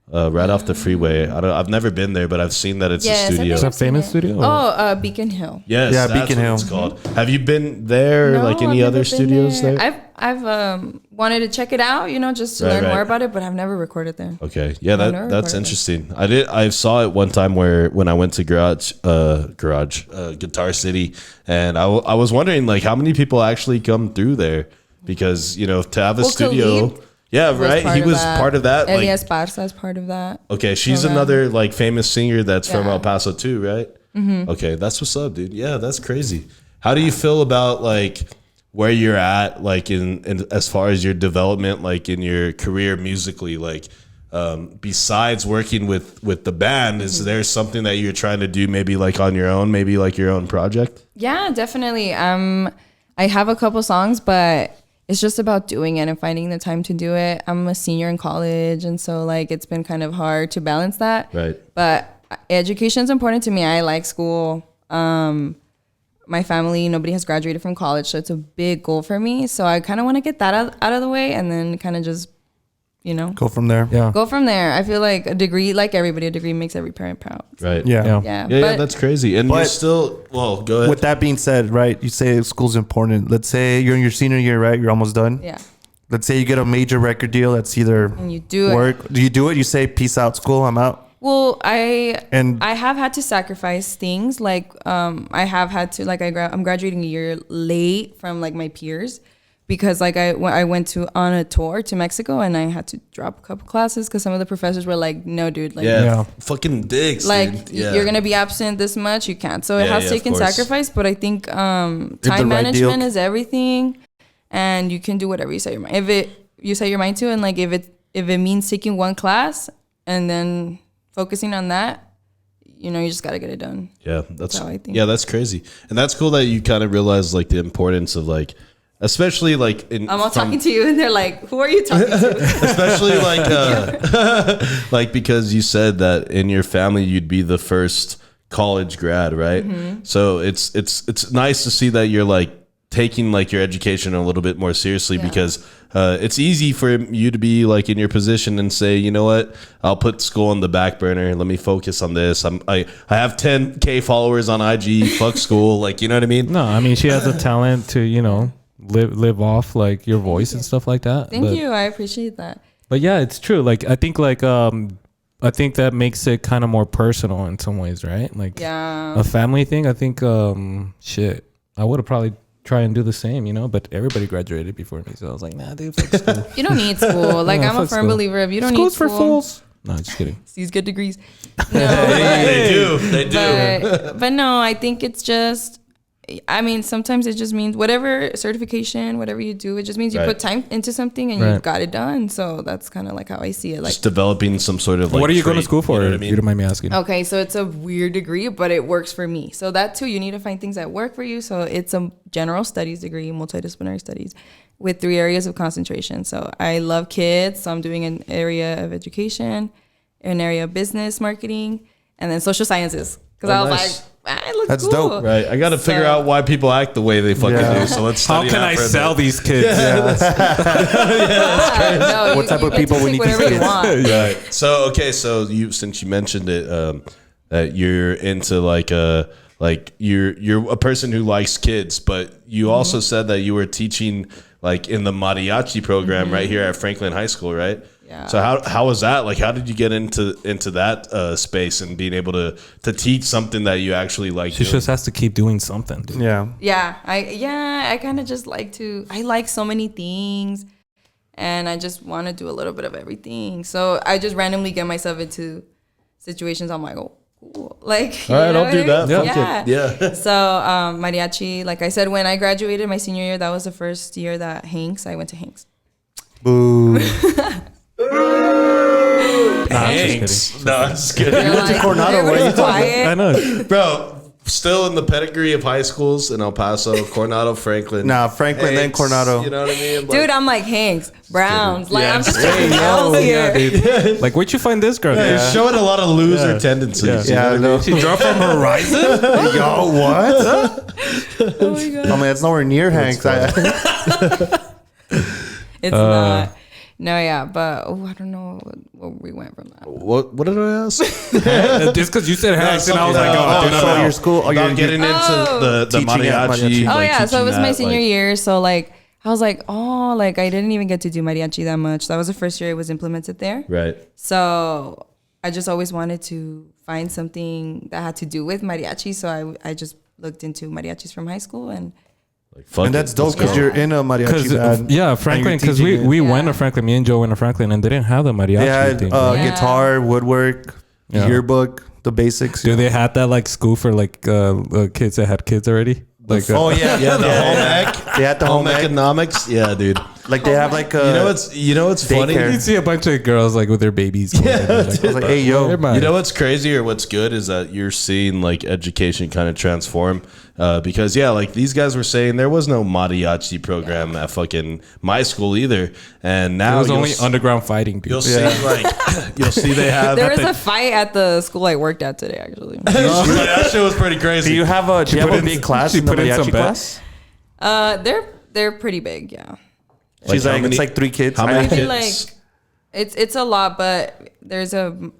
right off the freeway. I've never been there, but I've seen that it's a studio. It's a famous studio? Oh, Beacon Hill. Yes, yeah, that's Beacon what Hill. It's called. Have you been there? No, like any other studios there? I've wanted to check it out, just to learn more about it, but I've never recorded there. Okay, yeah, that's interesting. I saw it one time when I went to Guitar City, and I was wondering like how many people actually come through there, because to have a studio. Khalid yeah, right. He was part of that. Elias Parza is part of that. Okay, she's another like famous singer that's from El Paso too, right? Mm-hmm. Okay, that's what's up, dude. Yeah, that's crazy. How do you feel about like where you're at, like in as far as your development, like in your career musically, like besides working with the band, is there something that you're trying to do maybe like on your own, maybe like your own project? Yeah, definitely. I have a couple songs, but it's just about doing it and finding the time to do it. I'm a senior in college, and so like it's been kind of hard to balance that. Right. But education's important to me. I like school. My family, nobody has graduated from college, so it's a big goal for me. So I kind of want to get that out of the way, and then kind of just, go from there. Yeah. Go from there. I feel like a degree, like everybody, a degree makes every parent proud. Right. Yeah. Yeah, that's crazy. And you're still, well, go ahead. With that being said, right, you say school's important. Let's say you're in your senior year, right? You're almost done. Yeah. Let's say you get a major record deal that's either And you do work. Do you do it? You say, peace out, school, I'm out. Well, I have had to sacrifice things. Like I have had to, like I'm graduating a year late from like my peers, because like I went on a tour to Mexico, and I had to drop a couple classes because some of the professors were like, no, dude, like fucking dicks, like dude. Yeah. You're gonna be absent this much, you can't. So it has taken sacrifice, but I think time management is everything, and you can do whatever you set your mind. If you set your mind to, and like if it means taking one class and then focusing on that, you just got to get it done. Yeah, that's how I think. Yeah, that's crazy. And that's cool that you kind of realize like the importance of like, especially like I'm all talking to you, and they're like, who are you talking to? Especially like like because you said that in your family you'd be the first college grad, right? Mm-hmm. So it's nice to see that you're like taking like your education a little bit more seriously, because it's easy for you to be like in your position and say, you know what, I'll put school on the back burner. Let me focus on this. I have 10K followers on IG. Fuck school. Like, you know what I mean? No, I mean, she has a talent to, live off like your voice and stuff like that. Thank you. I appreciate that. But yeah, it's true. Like, I think that makes it kind of more personal in some ways, right? Like a family thing. I think, I would have probably try and do the same, but everybody graduated before me, so I was like, nah, dude, fuck school. You don't need school. Like, I'm a firm believer of you don't need school. School's for fools. No, just kidding. These good degrees. No, They do. but no, I think it's just, I mean, sometimes it just means whatever certification, whatever you do, it just means you put time into something and you've got it done. So that's kind of like how I see it. Like Just developing some sort of like. What are you going to school for? You know what I If mean? you don't mind me asking. Okay, so it's a weird degree, but it works for me. So that too, you need to find things that work for you. So it's a general studies degree, multidisciplinary studies, with 3 areas of concentration. So I love kids, so I'm doing an area of education, an area of business marketing, and then social sciences. Because I was nice. like, I look That's cool. dope. Right. I got to figure out why people act the way they fucking do. So let's How study can that I for a sell bit. these kids? No, What type of people we need to whatever you see? want. Right. So okay. So since you mentioned it, that you're into like you're a person who likes kids, but you also said that you were teaching like in the mariachi program right here at Franklin High School, right? Yeah. So how was that? Like, how did you get into that space and being able to teach something that you actually like? She doing? just has to keep doing something, dude. Yeah. I kind of just I like so many things, and I just want to do a little bit of everything. So I just randomly get myself into situations. I'm like, oh, cool. Like, All right, I'll do that. Yeah. Fuck it. Yeah. So mariachi, like I said, when I graduated my senior year, that was the first year that I went to Hanks. Boo. Thanks. No, I'm just kidding. You went to Coronado, everybody's right? quiet. I know. Bro, still in the pedigree of high schools in El Paso, Coronado, Franklin. Nah, Franklin, then Coronado. You know what I mean? Like, Dude, I'm like Hanks, Browns. Like, Yeah, I'm just just taking L's here. Dude. Like, where'd you find this girl? you're showing a lot of loser tendencies. Yeah, I know. She drove from Horizon? Yo, what? Oh my God. I mean, it's nowhere near Hanks. It's not. No, yeah, but I don't know where we went from that. What did I ask? Just because you said Hanks, and I was like, So your school, About getting into the Teaching at mariachi. mariachi. Oh like, yeah, so it teaching was my that, senior like- year. So like, I was like, I didn't even get to do mariachi that much. That was the first year it was implemented there. Right. So I just always wanted to find something that had to do with mariachi. So I just looked into mariachis from high school and. Like, fuck And that's it, dope let's because go. you're in a mariachi band. Yeah, Franklin, because we went to Franklin. Me and Joe went to Franklin, and they didn't have the mariachi They had thing. Yeah. guitar, woodwork, Yeah. yearbook, the basics. Dude, they had that like school for like kids that had kids already. Like, Oh yeah, Yeah, the home ec. They had the Home home ec. economics. Yeah, dude. Like they have like You know what's funny? daycare. you'd see a bunch of girls like with their babies. Like, I was like, hey yo, You know what's crazy or what's good is that you're seeing like education kind of transform because like these guys were saying there was no mariachi program at fucking my school either, and now it was you'll only s- underground fighting, dude. You'll see like you'll see they have There was a fight at the school I worked at today, actually. that shit was pretty do crazy. you have a big class she in the put in some mariachi bets. class? They're pretty big, yeah. She's how like, many- it's like 3 kids. how many I feel kids? like it's a lot, but there's a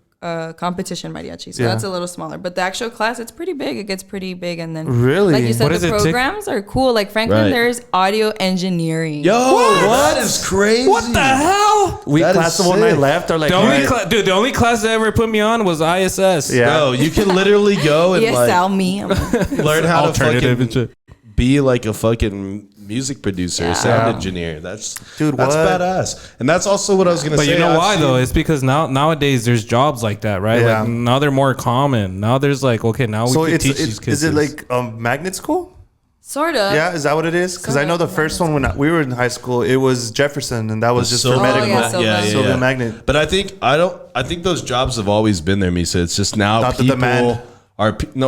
competition mariachi, so Yeah. that's a little smaller. But the actual class, it's pretty big. It gets pretty big, and then Really? like you said, What is the it, programs are cool. Like Franklin, Right. there's audio engineering. Yo, that is crazy. What the hell? We That class is the one I sick. left are like, The only right. the only class that ever put me on was ISS. Yeah. Bro, you can literally go and ESL me. I'm like, learn how to Alternative and fucking shit. be like a fucking music producer, Yeah. sound engineer. That's Dude, that's what? badass. And that's also what I was gonna But say. you know I've why seen- though? It's because nowadays there's jobs like that, right? Yeah. Like now they're more common. Now there's like, okay, now we So can it's teach these kids. is it this. like magnet school? sort of. Yeah, is that what it is? Because I know the first one when we were in high school, it was Jefferson, and that was just for Silver- medical. yeah, Silver. Silver magnet. But I think those jobs have always been there, Misa. It's just now Not the people demand.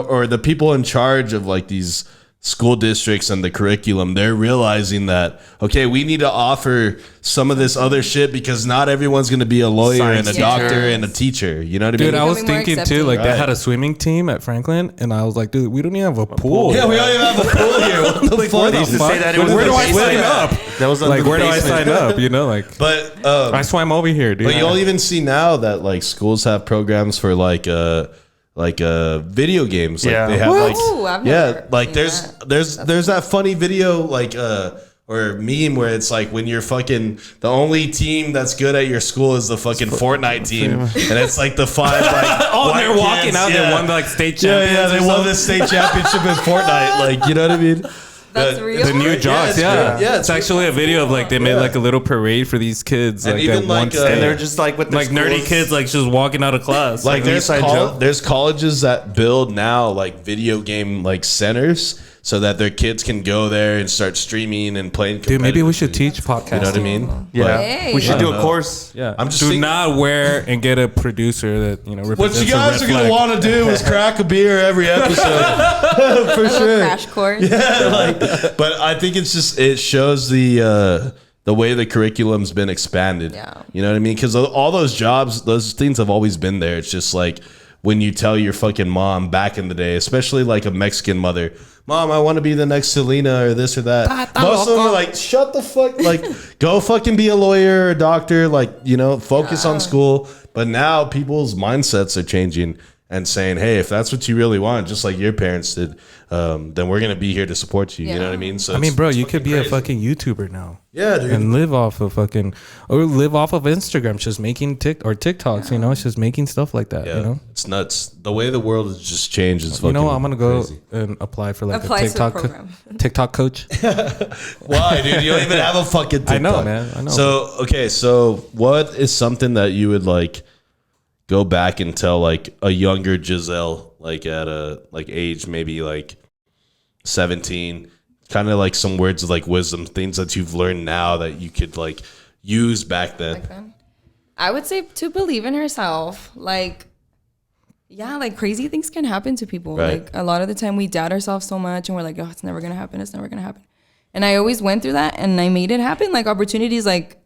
or the people in charge of like these school districts and the curriculum, they're realizing that, okay, we need to offer some of this other shit because not everyone's going to be a lawyer Science and a teacher. doctor and a teacher. You know what I Dude, mean? I was Becoming more thinking too, accepting. like they Right. had a swimming team at Franklin, and I was like, dude, we don't even have a pool. Yeah, we don't even have a pool here. What the fuck? They used to say that it was Where in do the I sign basement. up? That was Like, under the where do I basement. sign up? You know, like But I swam over here, dude. But you'll even see now that like schools have programs for like video games. Like Yeah. they have What? Ooh, I've yeah, never like seen there's that funny video like or meme where it's like when you're fucking the only team that's good at your school is the fucking Fortnite team, and it's like the 5 like oh, white they're walking kids, out. yeah. They won like state Yeah, champions. yeah, they or won something. the state championship in Fortnite. Like, you know what I mean? That's real. The new jocks, yeah. It's actually a video of like they made like a little parade for these kids, And like even at like, once, And they're just like with their like nerdy schools. kids, like just walking out of class. Like there's Inside joke. there's colleges that build now like video game like centers so that their kids can go there and start streaming and playing. dude, maybe we should competitively. teach podcasting. You know what I mean? Yeah, Hey. we should I do don't a know. course. Yeah, I'm just do thinking- not wear and get a producer that represents What you a guys red are gonna flag. want to do is crack a beer every episode for sure. Crash course. But I think it's just it shows the way the curriculum's been expanded. Yeah. You know what I mean? Because all those jobs, those things have always been there. It's just like when you tell your fucking mom back in the day, especially like a Mexican mother, Mom, I want to be the next Selena or this or that. Most of them are like, shut the fuck, like go fucking be a lawyer or a doctor, like, you know, focus on school. But now people's mindsets are changing and saying, hey, if that's what you really want, just like your parents did, then we're going to be here to support you. You know what I mean? So I mean, it's bro, you could be crazy. a fucking YouTuber now. Yeah, dude. And live off of fucking, or live off of Instagram, just making TikToks, you know, it's just making stuff like that, Yeah, you know? it's nuts. The way the world has just changed is fucking You know what? I'm going to go crazy. and apply for like Apply a to the TikTok, program. TikTok coach. Why, dude? You don't even have a fucking TikTok. I know, man. I know. So, okay, so what is something that you would like go back and tell like a younger Gisselle, like at a like age maybe like 17, kind of like some words of like wisdom, things that you've learned now that you could like use back then. Like that. I would say to believe in herself. Like, yeah, like crazy things can happen to people. Right. Like a lot of the time we doubt ourselves so much and we're like, oh, it's never gonna happen. It's never gonna happen. And I always went through that and I made it happen. Like opportunities like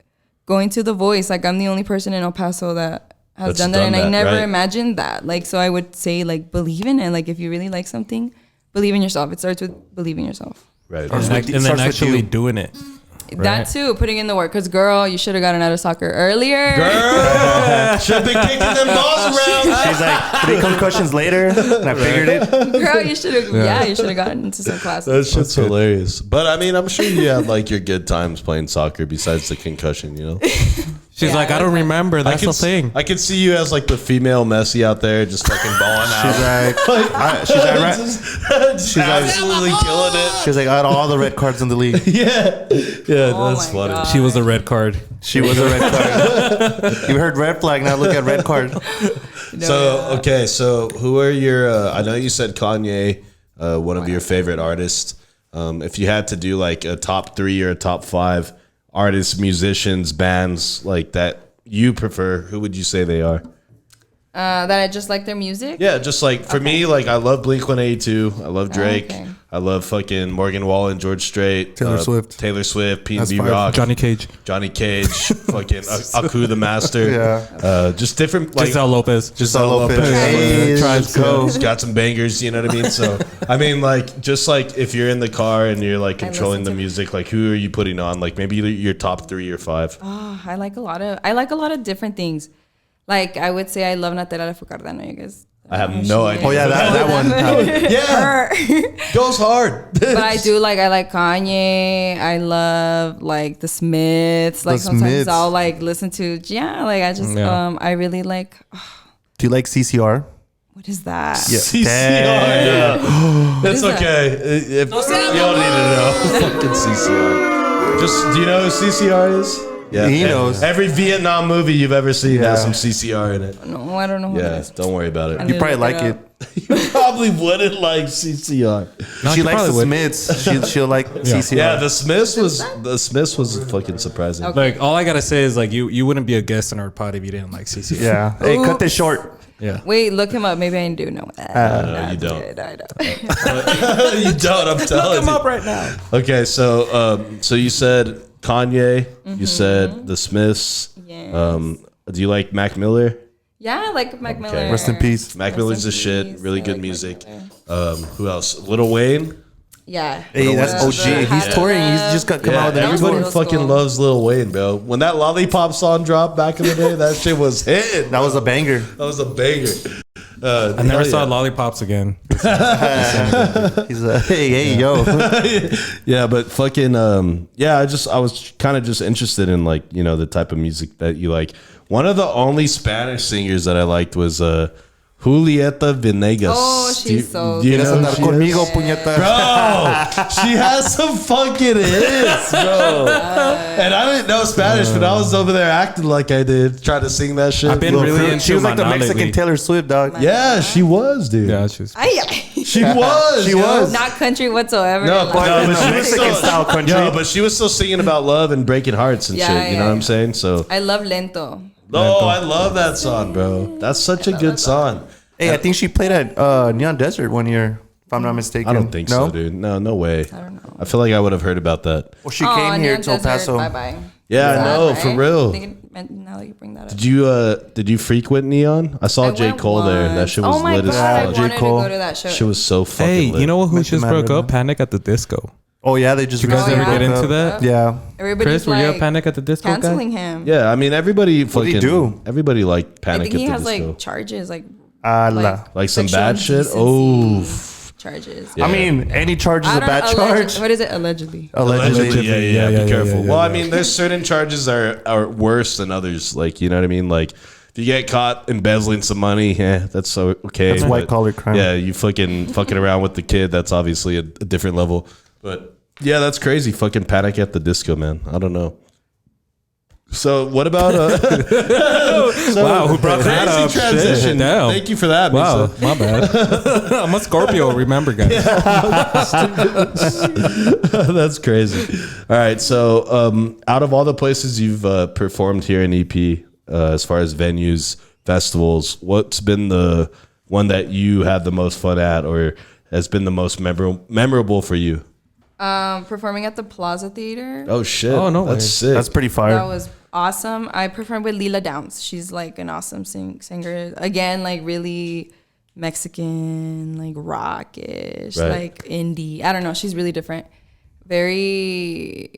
going to The Voice. Like I'm the only person in El Paso that has That's done that. done And that, I never right. imagined that. Like, so I would say like believe in it. Like if you really like something, believe in yourself. It starts with believing in yourself. Right. And Starts then with actually you. doing it. That too, putting in the work. Cause girl, you should have gotten out of soccer earlier. Girl, should be kicking them balls around. She's like 3 concussions later, and I figured it. Girl, you should have. Yeah, you should have gotten into some classes. That shit's hilarious. But I mean, I'm sure you had like your good times playing soccer besides the concussion, you know? She's Yeah, like, I don't remember. That's the thing. I could see you as like the female Messi out there just fucking balling She's out. like, she's like, right. Just absolutely killing it. She's like, I had all the red cards in the league. Yeah. Yeah, Oh that's my funny. God. She was the red card. She was a red card. You heard red flag, now look at red card. So, okay, so who are your, I know you said Kanye, one of your favorite artists. If you had to do like a top 3 or a top 5 artists, musicians, bands like that you prefer, who would you say they are? That I just like their music. Yeah, just like for me, like I love Blink-182, I love Drake, Okay. I love fucking Morgan Wallen, George Strait, Taylor Swift, P&B 5. Rock, Johnny Cage. fucking Aku the Master. Yeah. Just different like Gisselle Lopez. Gisselle Lopez. Hey, let's go. He's got some bangers, you know what I mean? So I mean, like, just like if you're in the car and you're like controlling the listen to- music, like who are you putting on? Like maybe your top 3 or 5. Oh, I like a lot of different things. Like I would say, I love Natera de Fucardano. You guys. I have no idea. Oh yeah, that one. Yeah, goes hard. But I like Kanye. I love like the Smiths. Like The sometimes Smiths. I'll like listen to like I just Yeah. I really like. Do you like CCR? What is that? CCR. Yeah. It's is that? okay. If, you don't need to know. Fucking CCR. Just, do you know who CCR is? Yeah. He knows. Every Vietnam movie you've ever seen has Yeah. some CCR in it. No, I don't know. Who Yeah, that is. don't worry about it. You probably like it. You probably wouldn't like CCR. No, She likes probably the would. Smiths. She'll like CCR. Yeah, the Smiths was fucking surprising. Okay. Like, all I gotta say is like, you wouldn't be a guest in our pod if you didn't like CC. Yeah. Hey, cut this short. Yeah. Wait, look him up. Maybe I do know that. No, you don't. Good, I don't. You don't. I'm telling you. right now. Okay, so so you said Kanye. You said the Smiths. Yes. Do you like Mac Miller? Yeah, I like Mac Miller. Rest in peace. Mac Rest Miller's in the shit. peace. Really I good like Mac music. Miller. Who else? Lil Wayne. Yeah. Hey, that's The OG. He's Happy touring. He's Love. just got come Yeah, out with a new everybody tour. fucking School. loves Lil Wayne, bro. When that Lollipop song dropped back in the day, that shit was hitting. That was a banger. That was a banger. I never saw Lollipops again. He's a hey yo. Yeah, but fucking yeah, I was kind of just interested in like, you know, the type of music that you like. One of the only Spanish singers that I liked was Julieta Venegas. Oh, she's so do you ¿Quieres know andar who she conmigo, is? puñeta? Bro, she has some fucking hits, bro. And I didn't know Spanish, but I was over there acting like I did, trying to sing that shit. I've been really into She was like the Maná Mexican lately. Taylor Swift, dog. Yeah, she was, dude. Yeah, she's. She was. She was. not country whatsoever. No, Like, but she was Mexican still, style country. yo, but she was still singing about love and breaking hearts and Yeah, shit. You know yeah, what I'm saying? So, I love Lento. oh, I love that song, bro. That's such a good song. Hey, I think she played at Neon Desert one year, if I'm not mistaken. I don't think so, dude. No way. I don't know. I feel like I would have heard about that. Well, she came here to El Paso. Bye bye. Yeah, I know, for real. Now that you bring that up. Did you frequent Neon? I saw J. went Cole there. That once. shit was Oh my lit as god, I fuck. J. wanted Cole. to go to that show. Shit was so fucking Hey, lit. you know who Mention just that broke right up? now. Panic at the Disco. Oh yeah, they just. Did you guys Oh, ever yeah. get into that? Yeah. Everybody's Chris, were you like a Panic at the Disco guy? canceling him. Yeah, I mean everybody What'd he fucking do? everybody liked I Panic think he at has the Disco. like charges, like Allah. Like some sexual bad shit. indecency Oh, charges. Yeah. I mean, any charge is I a don't bad know, charge. What is it? Allegedly. allegedly. Yeah. Be careful. yeah, Well, I yeah. mean, there's certain charges are worse than others. Like, you know what I mean? Like, if you get caught embezzling some money, that's so okay. That's but white collar crime. Yeah, you fucking around with the kid. That's obviously a different level. But yeah, that's crazy. Fucking Panic at the Disco, man. I don't know. So what about Wow, who brought that crazy up? transition? Shit, damn. Thank you for that. Wow, Misa. my bad. I'm a Scorpio, remember, guys. That's crazy. All right, so out of all the places you've performed here in EP, as far as venues, festivals, what's been the one that you had the most fun at, or has been the most memorable for you? Performing at the Plaza Theater. Oh shit! Oh, no that's way. sick. That's pretty fire. That was awesome. I performed with Lila Downs. She's like an awesome singer. Again, like really Mexican, like rockish, Right. like indie. I don't know. She's really different. A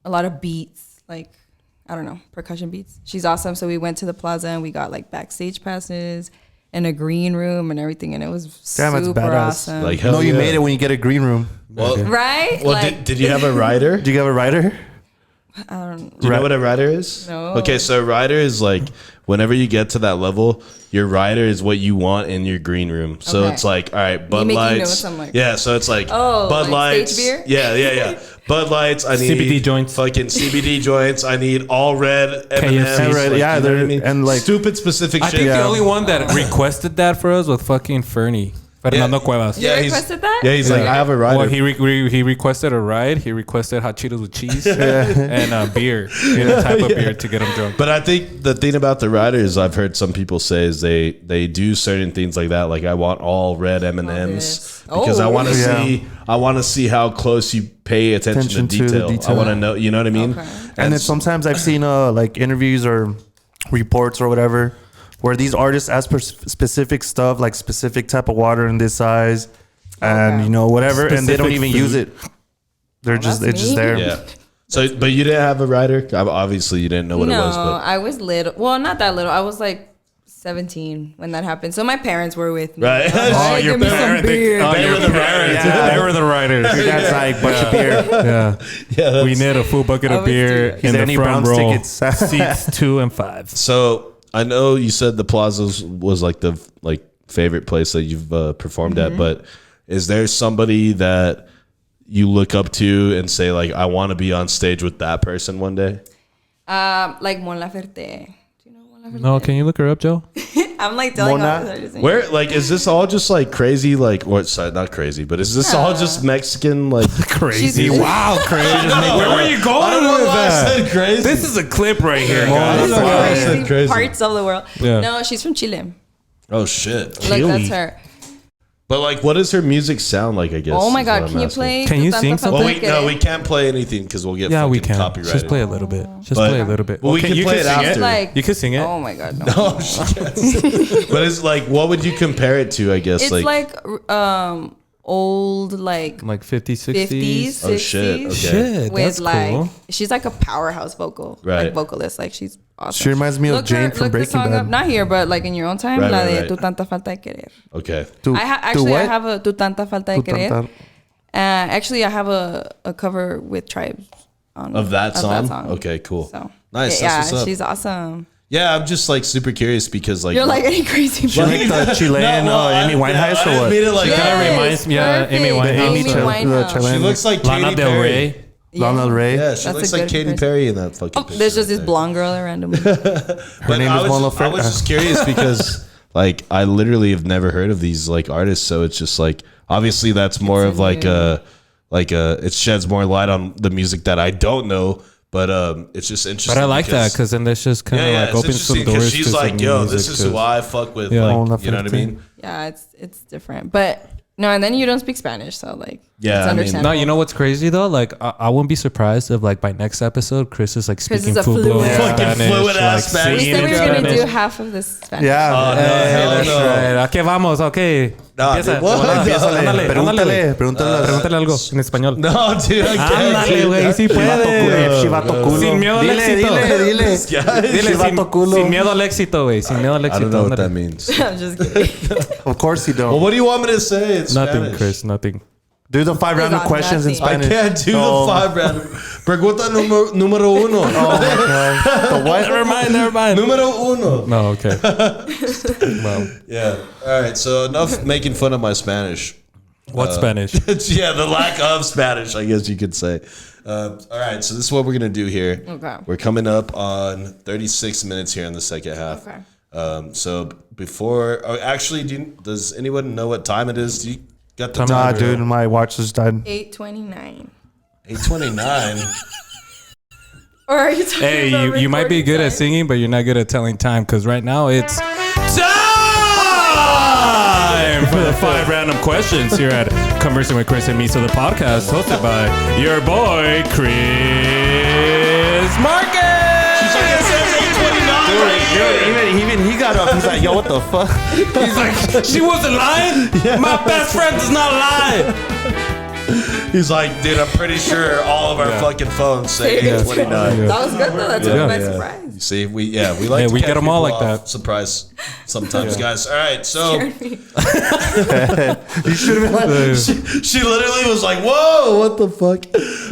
lot of beats, like, I don't know, percussion beats. She's awesome. So we went to the Plaza and we got like backstage passes and a green room and everything. And it was Damn, that's super badass. awesome. like You hell know you yeah. made it when you get a green room. Well, right? well, like, did you have a rider? Do you have a rider? Do you know what a rider is? No. Okay, so a rider is like whenever you get to that level, your rider is what you want in your green room. So Okay. it's like, all right, Bud making Lights. notes, I'm like- Yeah, so it's like Oh, Bud like Lights. stage beer? Yeah. Bud Lights. I need CBD joints. Fucking CBD joints. I need all red M&Ms. KFC. Red, like, yeah, you know what I they're- mean? and, like- stupid specific I shit. think the only one that requested that for us was fucking Fernie. Fernando Cuevas. You he's- requested that? Yeah, he's like, I have a rider. Well, he requested a ride. He requested hot Cheetos with cheese and beer, a type of beer to get him drunk. But I think the thing about the riders, I've heard some people say, is they do certain things like that. Like I want all red M&Ms this. because I Oh. want to Yeah. see how close you pay attention to detail. I want to know, you know what I mean? Okay. And then sometimes I've seen like interviews or reports or whatever where these artists ask for specific stuff, like specific type of water in this size, and Okay. you know whatever, and they don't Specific even food. use it. They're just that's it's just me. there. Yeah. So, but you didn't have a rider. Obviously, you didn't know what it was. No, But I was little. Well, not that little. I was like 17 when that happened. So my parents were with me. Right. I was Oh, like, your give me some parents- beer. they were the riders. Yeah. They were the riders. Your dad's like bunch of beer. Yeah, Yeah, that's- we need a full bucket I of was beer doing- in the Any front Browns row. tickets? Seats 2 and 5. So I know you said the Plazas was like the favorite place that you've performed Mm-hmm. at, but is there somebody that you look up to and say like, I want to be on stage with that person one day? Like Mon Laferte. Do you know Mon Laferte? No, can you look her up, Joe? I'm like telling Mona? all this. Where like is this all just like crazy or sorry, not crazy, but is this all just Mexican like Crazy. She's- Wow, crazy. Where were you going I don't know with why I that? said crazy. This is a clip right here, I don't guys. know why I said crazy, crazy. parts of the world. Yeah. No, she's from Chile. Oh shit. Like Chile. that's her. But like, what does her music sound like? I guess. Oh my is god, what I'm can you asking. play? Can you Tu sing Tanta something? Well, Falta we de no, Querer? we can't play anything because we'll get Yeah, we fucking can. copyrighted. Just play a little bit. Just But- play a little bit. well, we can you play it sing after. Like, You can sing it. oh my god, no. Oh, shit. But it's like, what would you compare it to? I guess It's like old like Like 50s, 60s. 50s, 60s. Oh, shit, okay. Shit, With that's like cool. she's like a powerhouse Right. like vocalist. Like she's awesome. She reminds me of Jane from look the Breaking song Bad. up. Not here, but like in your own time. Right, La right, de right. Tu Tanta Falta de Querer. Okay. I have a Tu Tanta Falta de Tu Querer. Tanta- Actually, I have a cover with Tribes on Of that song? Okay, cool. So Nice, Yeah, that's what's up. she's awesome. Yeah, I'm just like super curious because like You're like any crazy. She like the Chilean Amy Winehouse or what? I made it like Kinda reminds me, Amy Winehouse. She looks like Lana Katy Del Perry. Rey. Lana Del Rey. Yeah, she That's looks a like good Katy person. Perry in that fucking picture. There's just right this blonde girl that randomly. But name I is was, Mon just, I was just curious because like I literally have never heard of these like artists, so it's just like obviously that's more of like a it sheds more light on the music that I don't know, but it's just interesting. But I like that because then this just kind of like it's opens some interesting 'cause doors. she's to like, some yo, music this is too. who I fuck with. Yeah. Like, you know what I mean? Yeah, it's different, but no, and then you don't speak Spanish, so like Yeah, it's I mean- understandable. No, you know what's crazy though? Like I wouldn't be surprised if like by next episode Chris is like Chris speaking is a full blown fluent- Fucking Spanish, fluent ass like Spanish. we singing said we in were gonna Spanish. do half of this Spanish. Yeah. Oh, no, hell That's no. right. ¿A qué vamos? Okay. Nah, Empieza. dude, what? Ándale, Pregúntale, ándale. Pregúntale Algo en español. No, dude, I can't. Ándale, güey, sí puede. Chivato culo. Sin miedo al éxito. Dile. This guy- Dile, Chivato culo. sin miedo al éxito, güey. Sin miedo al éxito. I don't know what ándale. that means. I'm just kidding. Of course you Well, don't. what do you want me to say? It's Nothing, Spanish. Chris. Nothing. Do the 5 random got questions in nothing. I Spanish. can't do No. the 5 random. Pregunta número uno. The what? Never mind. Número uno. No, okay. Well, Yeah. All right. So enough making fun of my Spanish. what Spanish? Yeah, the lack of Spanish, I guess you could say. All right. So this is what we're gonna do here. Okay. We're coming up on 36 minutes here in the second half. Okay. So before, actually, does anyone know what time it is? Do you got the Nah, time? dude, my watch just died. 8:29. 8:29. Or are you talking Hey, about you might be recording good at time? singing, but you're not good at telling time. Because right now it's time for the 5 random questions here at Conversing with Chris and Misa, the podcast hosted by your boy Chris Marquez. She's like, it says 8:29 right here. Even he got up. He's like, yo, what the fuck? He's like, she wasn't lying. My best friend does not lie. He's like, dude, I'm pretty sure all of our fucking phones say 8:29. That was good though. That's a nice surprise. You see, we like Hey, to we catch get 'em all people like off that. surprise sometimes, guys. All right, so Scared me. You should have been like, she literally was like, "Whoa, what the fuck?"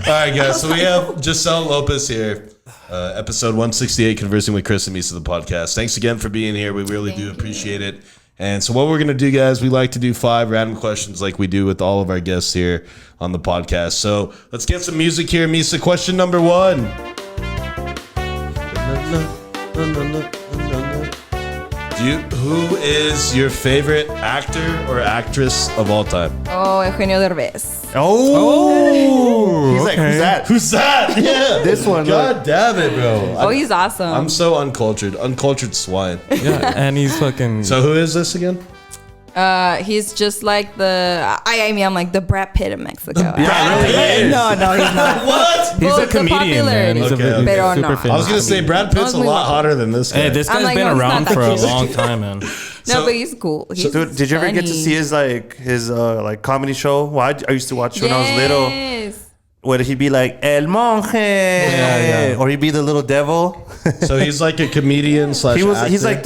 All right, guys. So we have Gisselle Lopez here, episode 168, conversing with Chris and Misa, the podcast. Thanks again for being here. We really do appreciate it. And so what we're gonna do, guys, we like to do 5 random questions, like we do with all of our guests here on the podcast. So let's get some music here, Misa. Question number 1. Who is your favorite actor or actress of all time? Oh, Eugenio Derbez. oh. He's like, who's that? Who's that? Yeah, This one, God damn it, bro. Oh, he's awesome. I'm so uncultured swine. Yeah, and he's fucking. So who is this again? He's just like I'm like the Brad Pitt of Mexico. Brad Pitt? No, he's not. What? He's Well, a the comedian, man. He's Okay, a okay. Pero super no. famous. I was gonna say Brad Pitt's a Only lot one. hotter than this guy. Hey, this I'm guy's like, been no, he's around not that for a cute. long time, man. No, but he's cool. He's Dude, did you ever get to funny. see his like comedy show? Well, I used to watch it when I was little. Yes. Where he'd be like El Monje, or he'd be the little devil. So he's like a comedian slash actor. He's like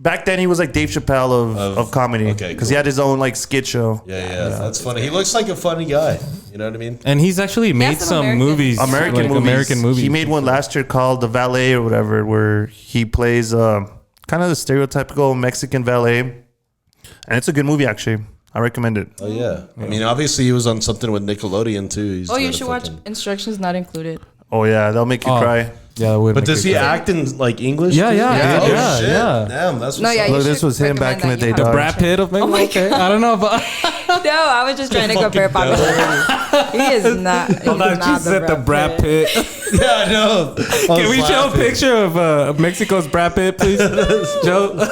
back then he was like Dave Chappelle of comedy, okay, because cool. he had his own like skit show. yeah, that's funny. He looks like a funny guy. You know what I mean? And he's actually made some some American- movies, American movies. He made one last year called The Valet or whatever, where he plays kind of the stereotypical Mexican valet, and it's a good movie actually. I recommend it. Oh yeah. I mean, obviously he was on something with Nickelodeon too. He's Oh, you got a should watch fucking- Instructions Not Included. Oh yeah, that'll make you cry. Yeah, that would But make does it he good. act in like English? Yeah, too? yeah, Oh yeah, shit! yeah. Damn, that's what's No, yeah, up. you Look, this should was him recommend back in the that. day, You dog. have- Brad Pitt of maybe? my Okay, I don't know, but No, I was just trying to compare popularity. He is not. He's hold on, not she said the Brad Pitt. Yeah, I know. Can we show a picture of Mexico's Brad Pitt, please, Joe?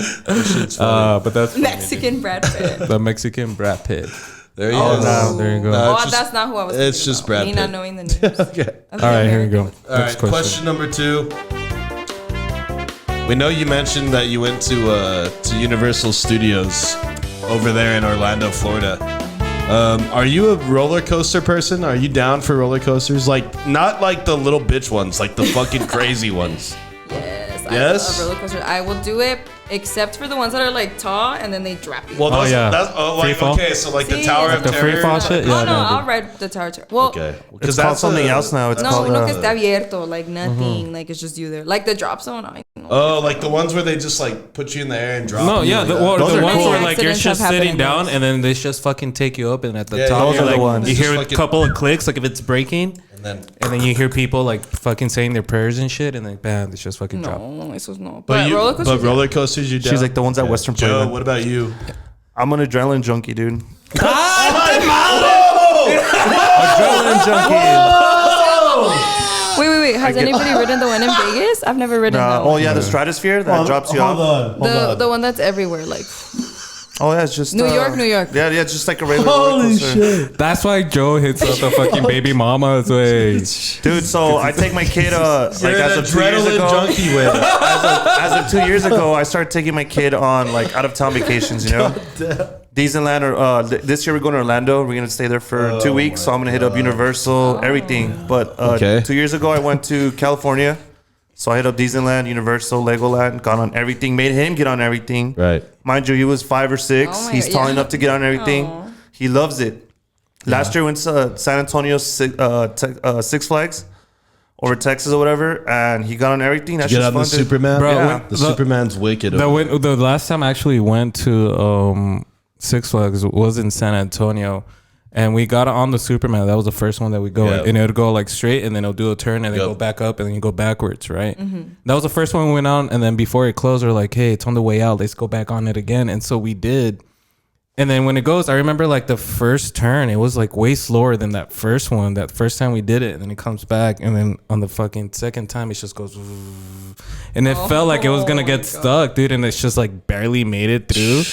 But that's funny. Mexican Brad Pitt. The Mexican Brad Pitt. There you Oh, go. no, there you go. No, Oh, it's just- that's not who I was. it's thinking just about. Brad Me Pitt. not knowing the names. Okay. All right, here we go. All Next right. Question number 2. We know you mentioned that you went to Universal Studios over there in Orlando, Florida. Are you a roller coaster person? Are you down for roller coasters? Like, not like the little bitch ones, like the fucking crazy ones. Yes. Yes? I love roller coasters. I will do it Except for the ones that are like tall and then they drop you. Well, those, yeah. that's like Free fall? okay, so like the See, Tower it's of the Terror. free fall shit. Oh Yeah, no, no, I'll ride the tower. Well, Okay, It's called something else now. It's no, called. uno que está abierto, like nothing, like it's just you there, like the drop zone. Oh, like the ones where they just like put you in the air and drop. No, you yeah, like the, that. or Those the are ones cool. where like you're Accidents just have sitting happened down in and then they just fucking take you up, and at the Yeah, top those you're are the like, ones. you It's hear just a fucking- couple of clicks, like if it's breaking, and then you hear people like fucking saying their prayers and shit, and then bam, it's just fucking drop. No, esos no. But roller yeah. coasters, you down? She's like the ones at Western Joe, Playland. what about you? I'm an adrenaline junkie, dude. Adrenaline junkie. Wait. Has anybody ridden the one in Vegas? I've never ridden that Oh one. yeah, the stratosphere that drops you off. The one that's everywhere, like Oh yeah, it's just New York. Yeah, it's just like a regular roller coaster. That's why Joe hits up the fucking baby mama's way. Dude, so I take my kid like You're as an of 2 years adrenaline ago. junkie with it. As of 2 years ago, I started taking my kid on like out of town vacations. You know, Disneyland or this year we're going to Orlando. We're gonna stay there for 2 weeks. So I'm gonna hit up Universal, everything. But Okay. 2 years ago, I went to California. So I hit up Disneyland, Universal, Legoland, got on everything, made him get on everything. Right. Mind you, he was 5 or 6. Oh my He's God, tall yeah. enough to get on everything. Aw. He loves it. Last year went to San Antonio Six Flags over Texas or whatever, and he got on everything. That's Get just on fun, the dude. Superman. Bro, Yeah. The Superman's wicked. The last time I actually went to Six Flags was in San Antonio, and we got on the Superman. That was the first one that we go, Yeah. and it would go like straight, and then it'll do a turn, and then Yep. go back up, and then you go backwards, right? That was the first one we went on, and then before it closed, we're like, hey, it's on the way out. Let's go back on it again, and so we did. And then when it goes, I remember like the first turn, it was like way slower than that first one. That first time we did it, and then it comes back, and then on the fucking second time, it just goes, and it felt like it was gonna get stuck, dude. And it's just like barely made it through.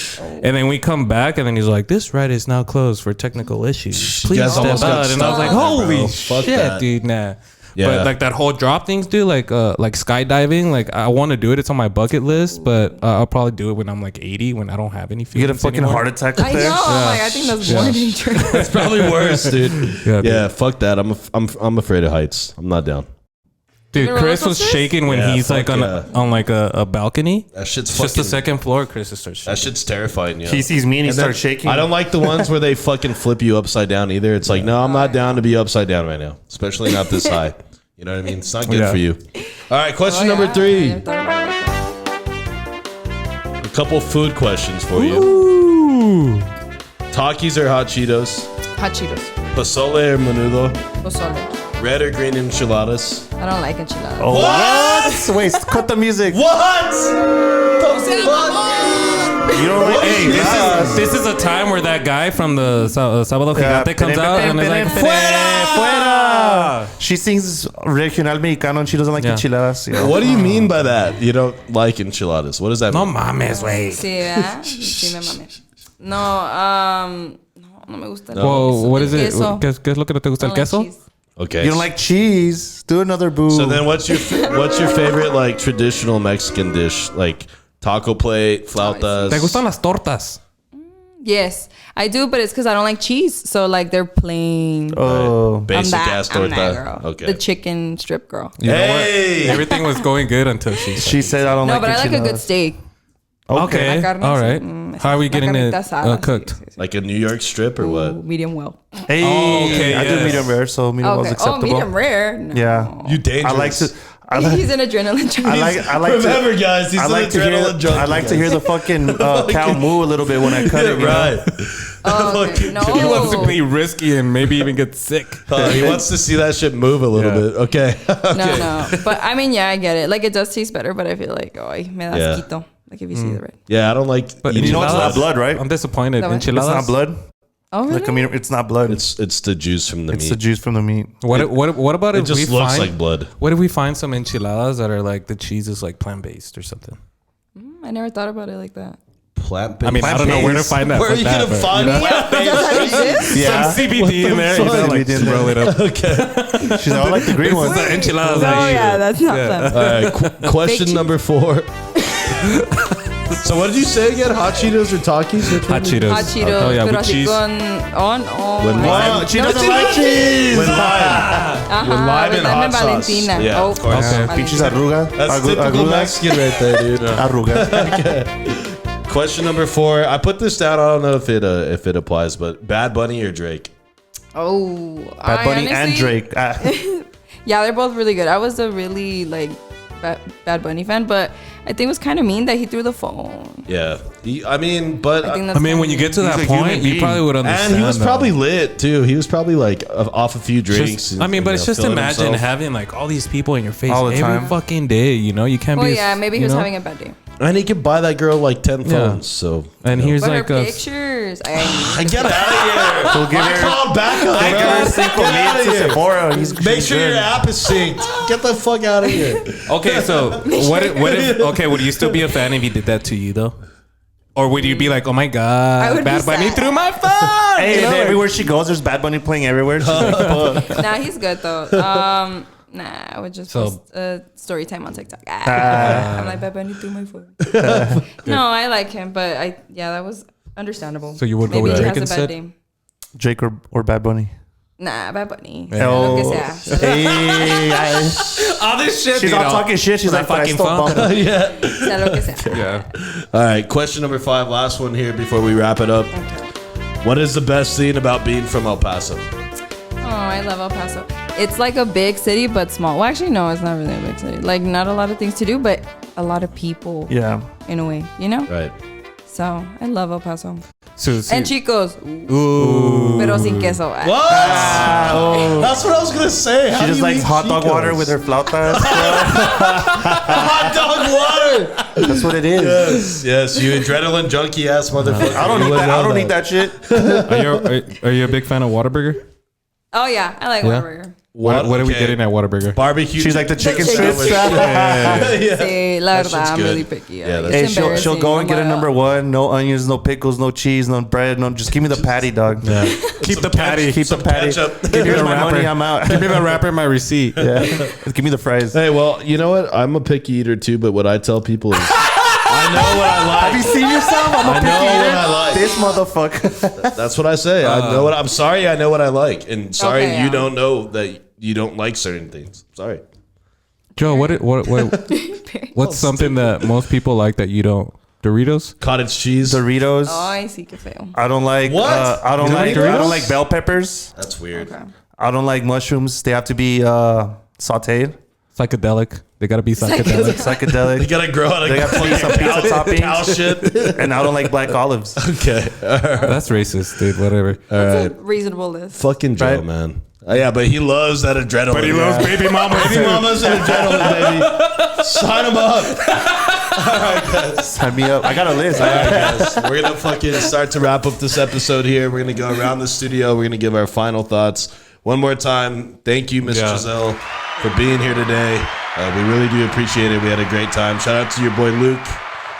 And then we come back, and then he's like, "This ride is now closed for technical issues. Please guys step almost got out." And I was stuck like, on that, "Holy bro. Fuck shit, that. dude, nah." Yeah. But like that whole drop things, dude, like skydiving, like I want to do it. It's on my bucket list, but I'll probably do it when I'm like 80, when I don't have any You get a feelings fucking anymore. heart attack up I know. there. I'm like, I think that's more dangerous. It's probably worse, dude. Yeah, dude. Yeah, fuck that. I'm afraid of heights. I'm not down. Dude, roller Chris was coasters? shaking when Yeah, he's like fuck on yeah. on like a balcony. That shit's It's just the fucking. second floor. Chris just starts shaking. That shit's terrifying. You know? He sees me and he And then starts shaking. I don't like the ones where they fucking flip you upside down either. It's like, no, I'm not down to be upside down right now, especially not this high. You know what I mean? It's not good Yeah. for you. All right, question number 3. A couple food questions for you. Ooh. Takis or hot Cheetos? Hot Cheetos. Pozole or menudo? Pozole. Red or green enchiladas? I don't like enchiladas. Oh, what? Wait, cut the music. What? You don't like? Hey, guys. This is a time where that guy from the Sábado Yeah. Gigante comes out and is like, Fuera! She sings regional mexicano and she doesn't like Yeah. enchiladas. Yeah. What do you mean by that? You don't like enchiladas? What does that no mean? mames, güey. Sí, ¿verdad? Sí, me mame. No, no me gusta el Well, what is it? queso. ¿Qué es lo que no te gusta? I ¿El don't like queso? cheese. Okay. You don't like cheese? Do another boo. So then, what's your favorite like traditional Mexican dish? Like taco plate, flautas. ¿Te gustan las tortas? Yes, I do, but it's because I don't like cheese. So like they're plain. Oh. Basic ass I'm torta. that girl. Okay. The chicken strip girl. You know what? Hey! Everything was going good until she said. She said I don't No, like but I like a good enchiladas. steak. Okay. La carne, All sí. right. How are we La getting it carnita asada, sí, cooked? sí, sí. Like a New York strip or what? Medium well. Hey, Oh, okay, I do yes. medium rare, so medium was Okay. Oh, acceptable. medium rare. No. Yeah. You dangerous. I like to. He's an adrenaline junkie. I like Remember, to, guys, he's I an like to hear. adrenaline junkie. I like to hear the fucking cow moo a little bit when I cut it. You right. Oh, okay. No. He wants to be risky and maybe even get sick. He wants to see that shit move a little Yeah. bit. Okay. No. But I mean, yeah, I get it. Like it does taste better, but I feel like, me da Yeah. asquito. Like if you see the red. Yeah, I don't like. But eating You know it's not blood, right? I'm disappointed. That what? Enchiladas. It's not blood. Oh, really? Like I mean, it's not blood. It's the juice from the It's meat. the juice from the meat. What about It if we just looks find like blood. what if we find some enchiladas that are like the cheese is like plant based or something? I never thought about it like that. Plant-based. I mean, I don't know where to find that. Where are Fuck you that, gonna but, find you know, plant-based? Yeah. some CBD in there? You know, like CBD in just there. roll it up. She's all like the green This is ones. the enchiladas. Oh I eat. yeah, that's not Yeah. plant. All right. Question cheese. number 4. So what did you say again? Hot Cheetos or Takis? Which one? Hot Cheetos. Hot Cheetos, Oh yeah, pero with así cheese. con With lime. She doesn't like cheese. With lime. Ajá, With lime and hot sauce. Valentina. Yeah, Oh, of course. Okay. Pinches Valentina. arruga. That's typical Arrugas. Mexican right there, dude. Arrugas. Question number 4. I put this down. I don't know if it applies, but Bad Bunny or Drake? Oh, Bad Bunny and honestly- Drake. Yeah, they're both really good. I was a really like Bad Bunny fan, but I think it was kind of mean that he threw the phone. Yeah. I mean, but I think that's I mean, when you get to that He's a human point, you being. probably would understand. and he was though. probably lit too. He was probably like off a few drinks. Just, I mean, but it's just feeling imagine himself. having like all these people in your face All the every time. fucking day. You know, you can't Well, be. yeah, maybe he was having a bad day. And he could buy that girl like 10 Yeah. phones. So And you know. here's But like her a. pictures, Get out of here. We'll give I her- called back up, Give her 5 bro. Get out of to here. Sephora. Make she's sure good. your app is synced. Get the fuck out of here. Okay, so what if okay, would you still be a fan if he did that to you though? Or would you be like, oh my I god, would Bad be Bunny sad. threw my phone? Hey, You know, and like- everywhere she goes, there's Bad Bunny playing everywhere. She's like, fuck. Nah, he's good though. Nah, I would just So- post story time on TikTok. I'm like, Bad Bunny threw my phone. No, I like him, but that was understandable. So you would go Maybe with he Drake has a bad instead? day. Drake or Bad Bunny. Nah, Bad Bunny. Yeah. Lo que Oh. sea. Hey, all this shit. she's all talking shit. She's like, fucking fucking phone. Sea lo que sea. Yeah. All right, question number 5, last one here before we wrap it up. What is the best thing about being from El Paso? Oh, I love El Paso. It's like a big city, but small. Well, actually, no, it's not really a big city. Like, not a lot of things to do, but a lot of people. Yeah. In a way, you know? Right. So, I love El Paso. So, And chicos, ooh. pero sin queso. What? That's what I was gonna say. How She do just you likes eat hot dog Chicos? water with her flautas. hot dog water. That's what it is. Yes, you adrenaline junkie ass motherfucker. I don't You need wouldn't that. I know don't need that shit. Are you a big fan of Whataburger? Oh, yeah, I like Yeah. Whataburger. What are we Okay. getting at Whataburger? Barbecue. She's like the chicken chicken strips. Sí, la That verdad, shit's I'm good. really picky. Yeah, Like, that's- Hey, it's she'll go and embarrassing. get a I'm number like, one. No onions, no pickles, no cheese, no bread. No, just give me the patty, dog. Yeah. Keep the patty. Keep the patty. ketchup. Give me Here's the my money. wrapper. I'm out. Give me my wrapper and my receipt. Yeah. Give me the fries. Hey, well, you know what? I'm a picky eater too, but what I tell people is I know what I like. Have you seen yourself? I'm a I picky know what eater. I like. This motherfucker. That's what I say. I know what I'm sorry. I know what I like, and sorry Okay, you yeah. don't know that you don't like certain things. Sorry. Joe, what's something that most people like that you don't? Doritos? Cottage cheese. Doritos. Ay, sí, qué feo. I don't like. What? I don't You don't like. like I don't Doritos? like bell peppers. That's weird. Okay. I don't like mushrooms. They have to be sautéed. Psychedelic. They gotta be psychedelic. They Psychedelic. gotta grow out. They got to be some pizza toppings. cow shit. And I don't like black olives. Okay. That's racist, dude. Whatever. That's a reasonable list. Fucking Joe, Right. man. Yeah, but he loves that adrenaline. But he loves baby mamas. baby mamas and adrenaline, baby. Sign him up. Sign me up. I got a list. All right, guys. We're gonna fucking start to wrap up this episode here. We're gonna go around the studio. We're gonna give our final thoughts one more time. Thank you, Miss Gisselle, for being here today. We really do appreciate it. We had a great time. Shout out to your boy Luke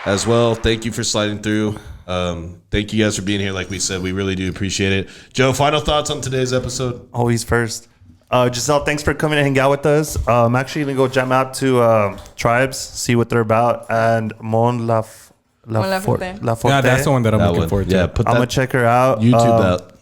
as well. Thank you for sliding through. Thank you guys for being here. Like we said, we really do appreciate it. Joe, final thoughts on today's episode? Always first. Giselle, thanks for coming and hang out with us. I'm actually gonna go jam out to Tribes, see what they're about, and Mon Laferte. Yeah, that's the one that I'm looking forward to. Yeah, put I'm that gonna check her out. YouTube out.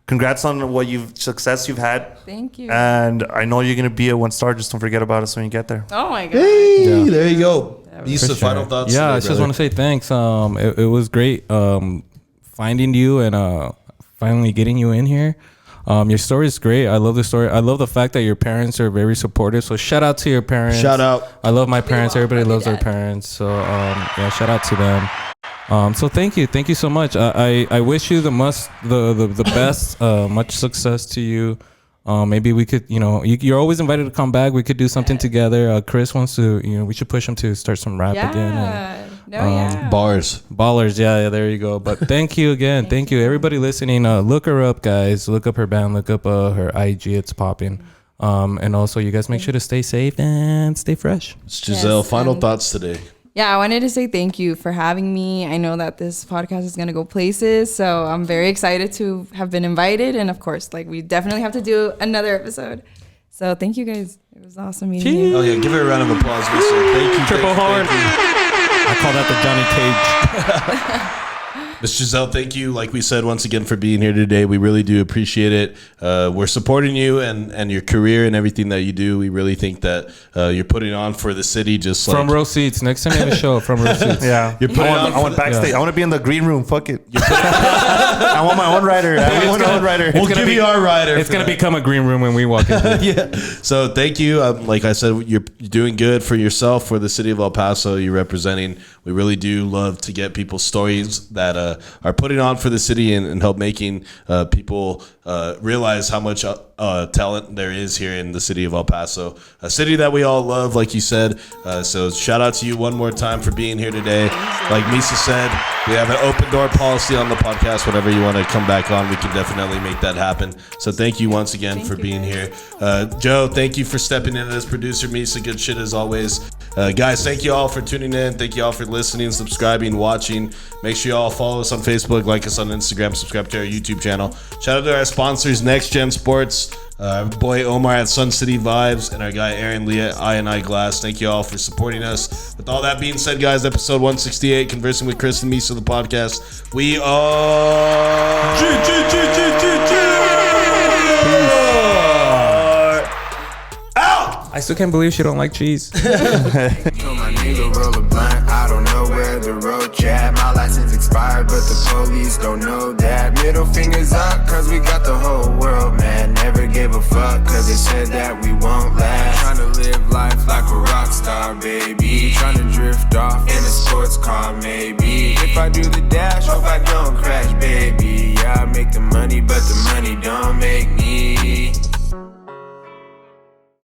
Congrats on what success you've had, Thank you. and I know you're gonna be a 1-star. Just don't forget about us when you get there. Oh my god. Hey, there you go. These For are final thoughts. Yeah, today, I just brother. want to say thanks. It was great finding you and finally getting you in here. Your story is great. I love the story. I love the fact that your parents are very supportive. So shout out to your parents. Shout out. I love my parents. well. Everybody Love loves your their dad. parents. So yeah, shout out to them. So thank you so much. I wish you the best. Much success to you. Maybe we could, you're always invited to come back. We could do something together. Chris wants to, we should push him to start some rap again. And, Yeah. No, yeah. Bars. Ballers, yeah, there you go. But thank you again. Thank you. Everybody listening, look her up, guys. Look up her band. Look up her IG. It's popping. And also, you guys make sure to stay safe and stay fresh. It's Giselle. Yes, Final and- thoughts today. Yeah, I wanted to say thank you for having me. I know that this podcast is going to go places, so I'm very excited to have been invited. And of course, we definitely have to do another episode. So thank you guys. It was awesome meeting you. Oh yeah, give her a round of applause. Thank you. Triple horn. Thank you. I call that the Johnny Cage. Ms. Gisselle, thank you, like we said, once again for being here today. We really do appreciate it. We're supporting you and your career and everything that you do. We really think that you're putting on for the city, just like From row seats. Next time you have a show, from row seats. Yeah, You're putting on I want backstage. yeah. I want to be in the green room. Fuck it. I want my own rider. I want my own rider. We'll give you our rider. It's going to become a green room when we walk in. Yeah. So thank you. Like I said, you're doing good for yourself, for the city of El Paso. You're representing. We really do love to get people's stories that are putting on for the city and help making people realize how much talent there is here in the city of El Paso, a city that we all love, like you said. So shout out to you one more time for being here today. Like Misa said, we have an open door policy on the podcast. Whenever you want to come back on, we can definitely make that happen. So thank you once again for being here. Joe, thank you for stepping in as producer. Misa, good shit as always. Guys, thank you all for tuning in. Thank you all for listening, subscribing, watching. Make sure you all follow us on Facebook, like us on Instagram, subscribe to our YouTube channel. Shout out to our sponsors, Next Gen Sports, our boy Omar at Sun City Vibes, and our guy Aaron Lee at I&I Glass. Thank you all for supporting us. With all that being said, guys, episode 168, Conversing with Chris and Misa, the podcast. We are... I still can't believe she don't like cheese. Told my nigga roll a blunt, I don't know where the road at. My license expired, but the police don't know that. Middle fingers up, cause we got the whole world, man. Never gave a fuck, cause they said that we won't last. Tryna live life like a rock star, baby. Tryna drift off in a sports car, maybe. If I do the dash, hope I don't crash, baby.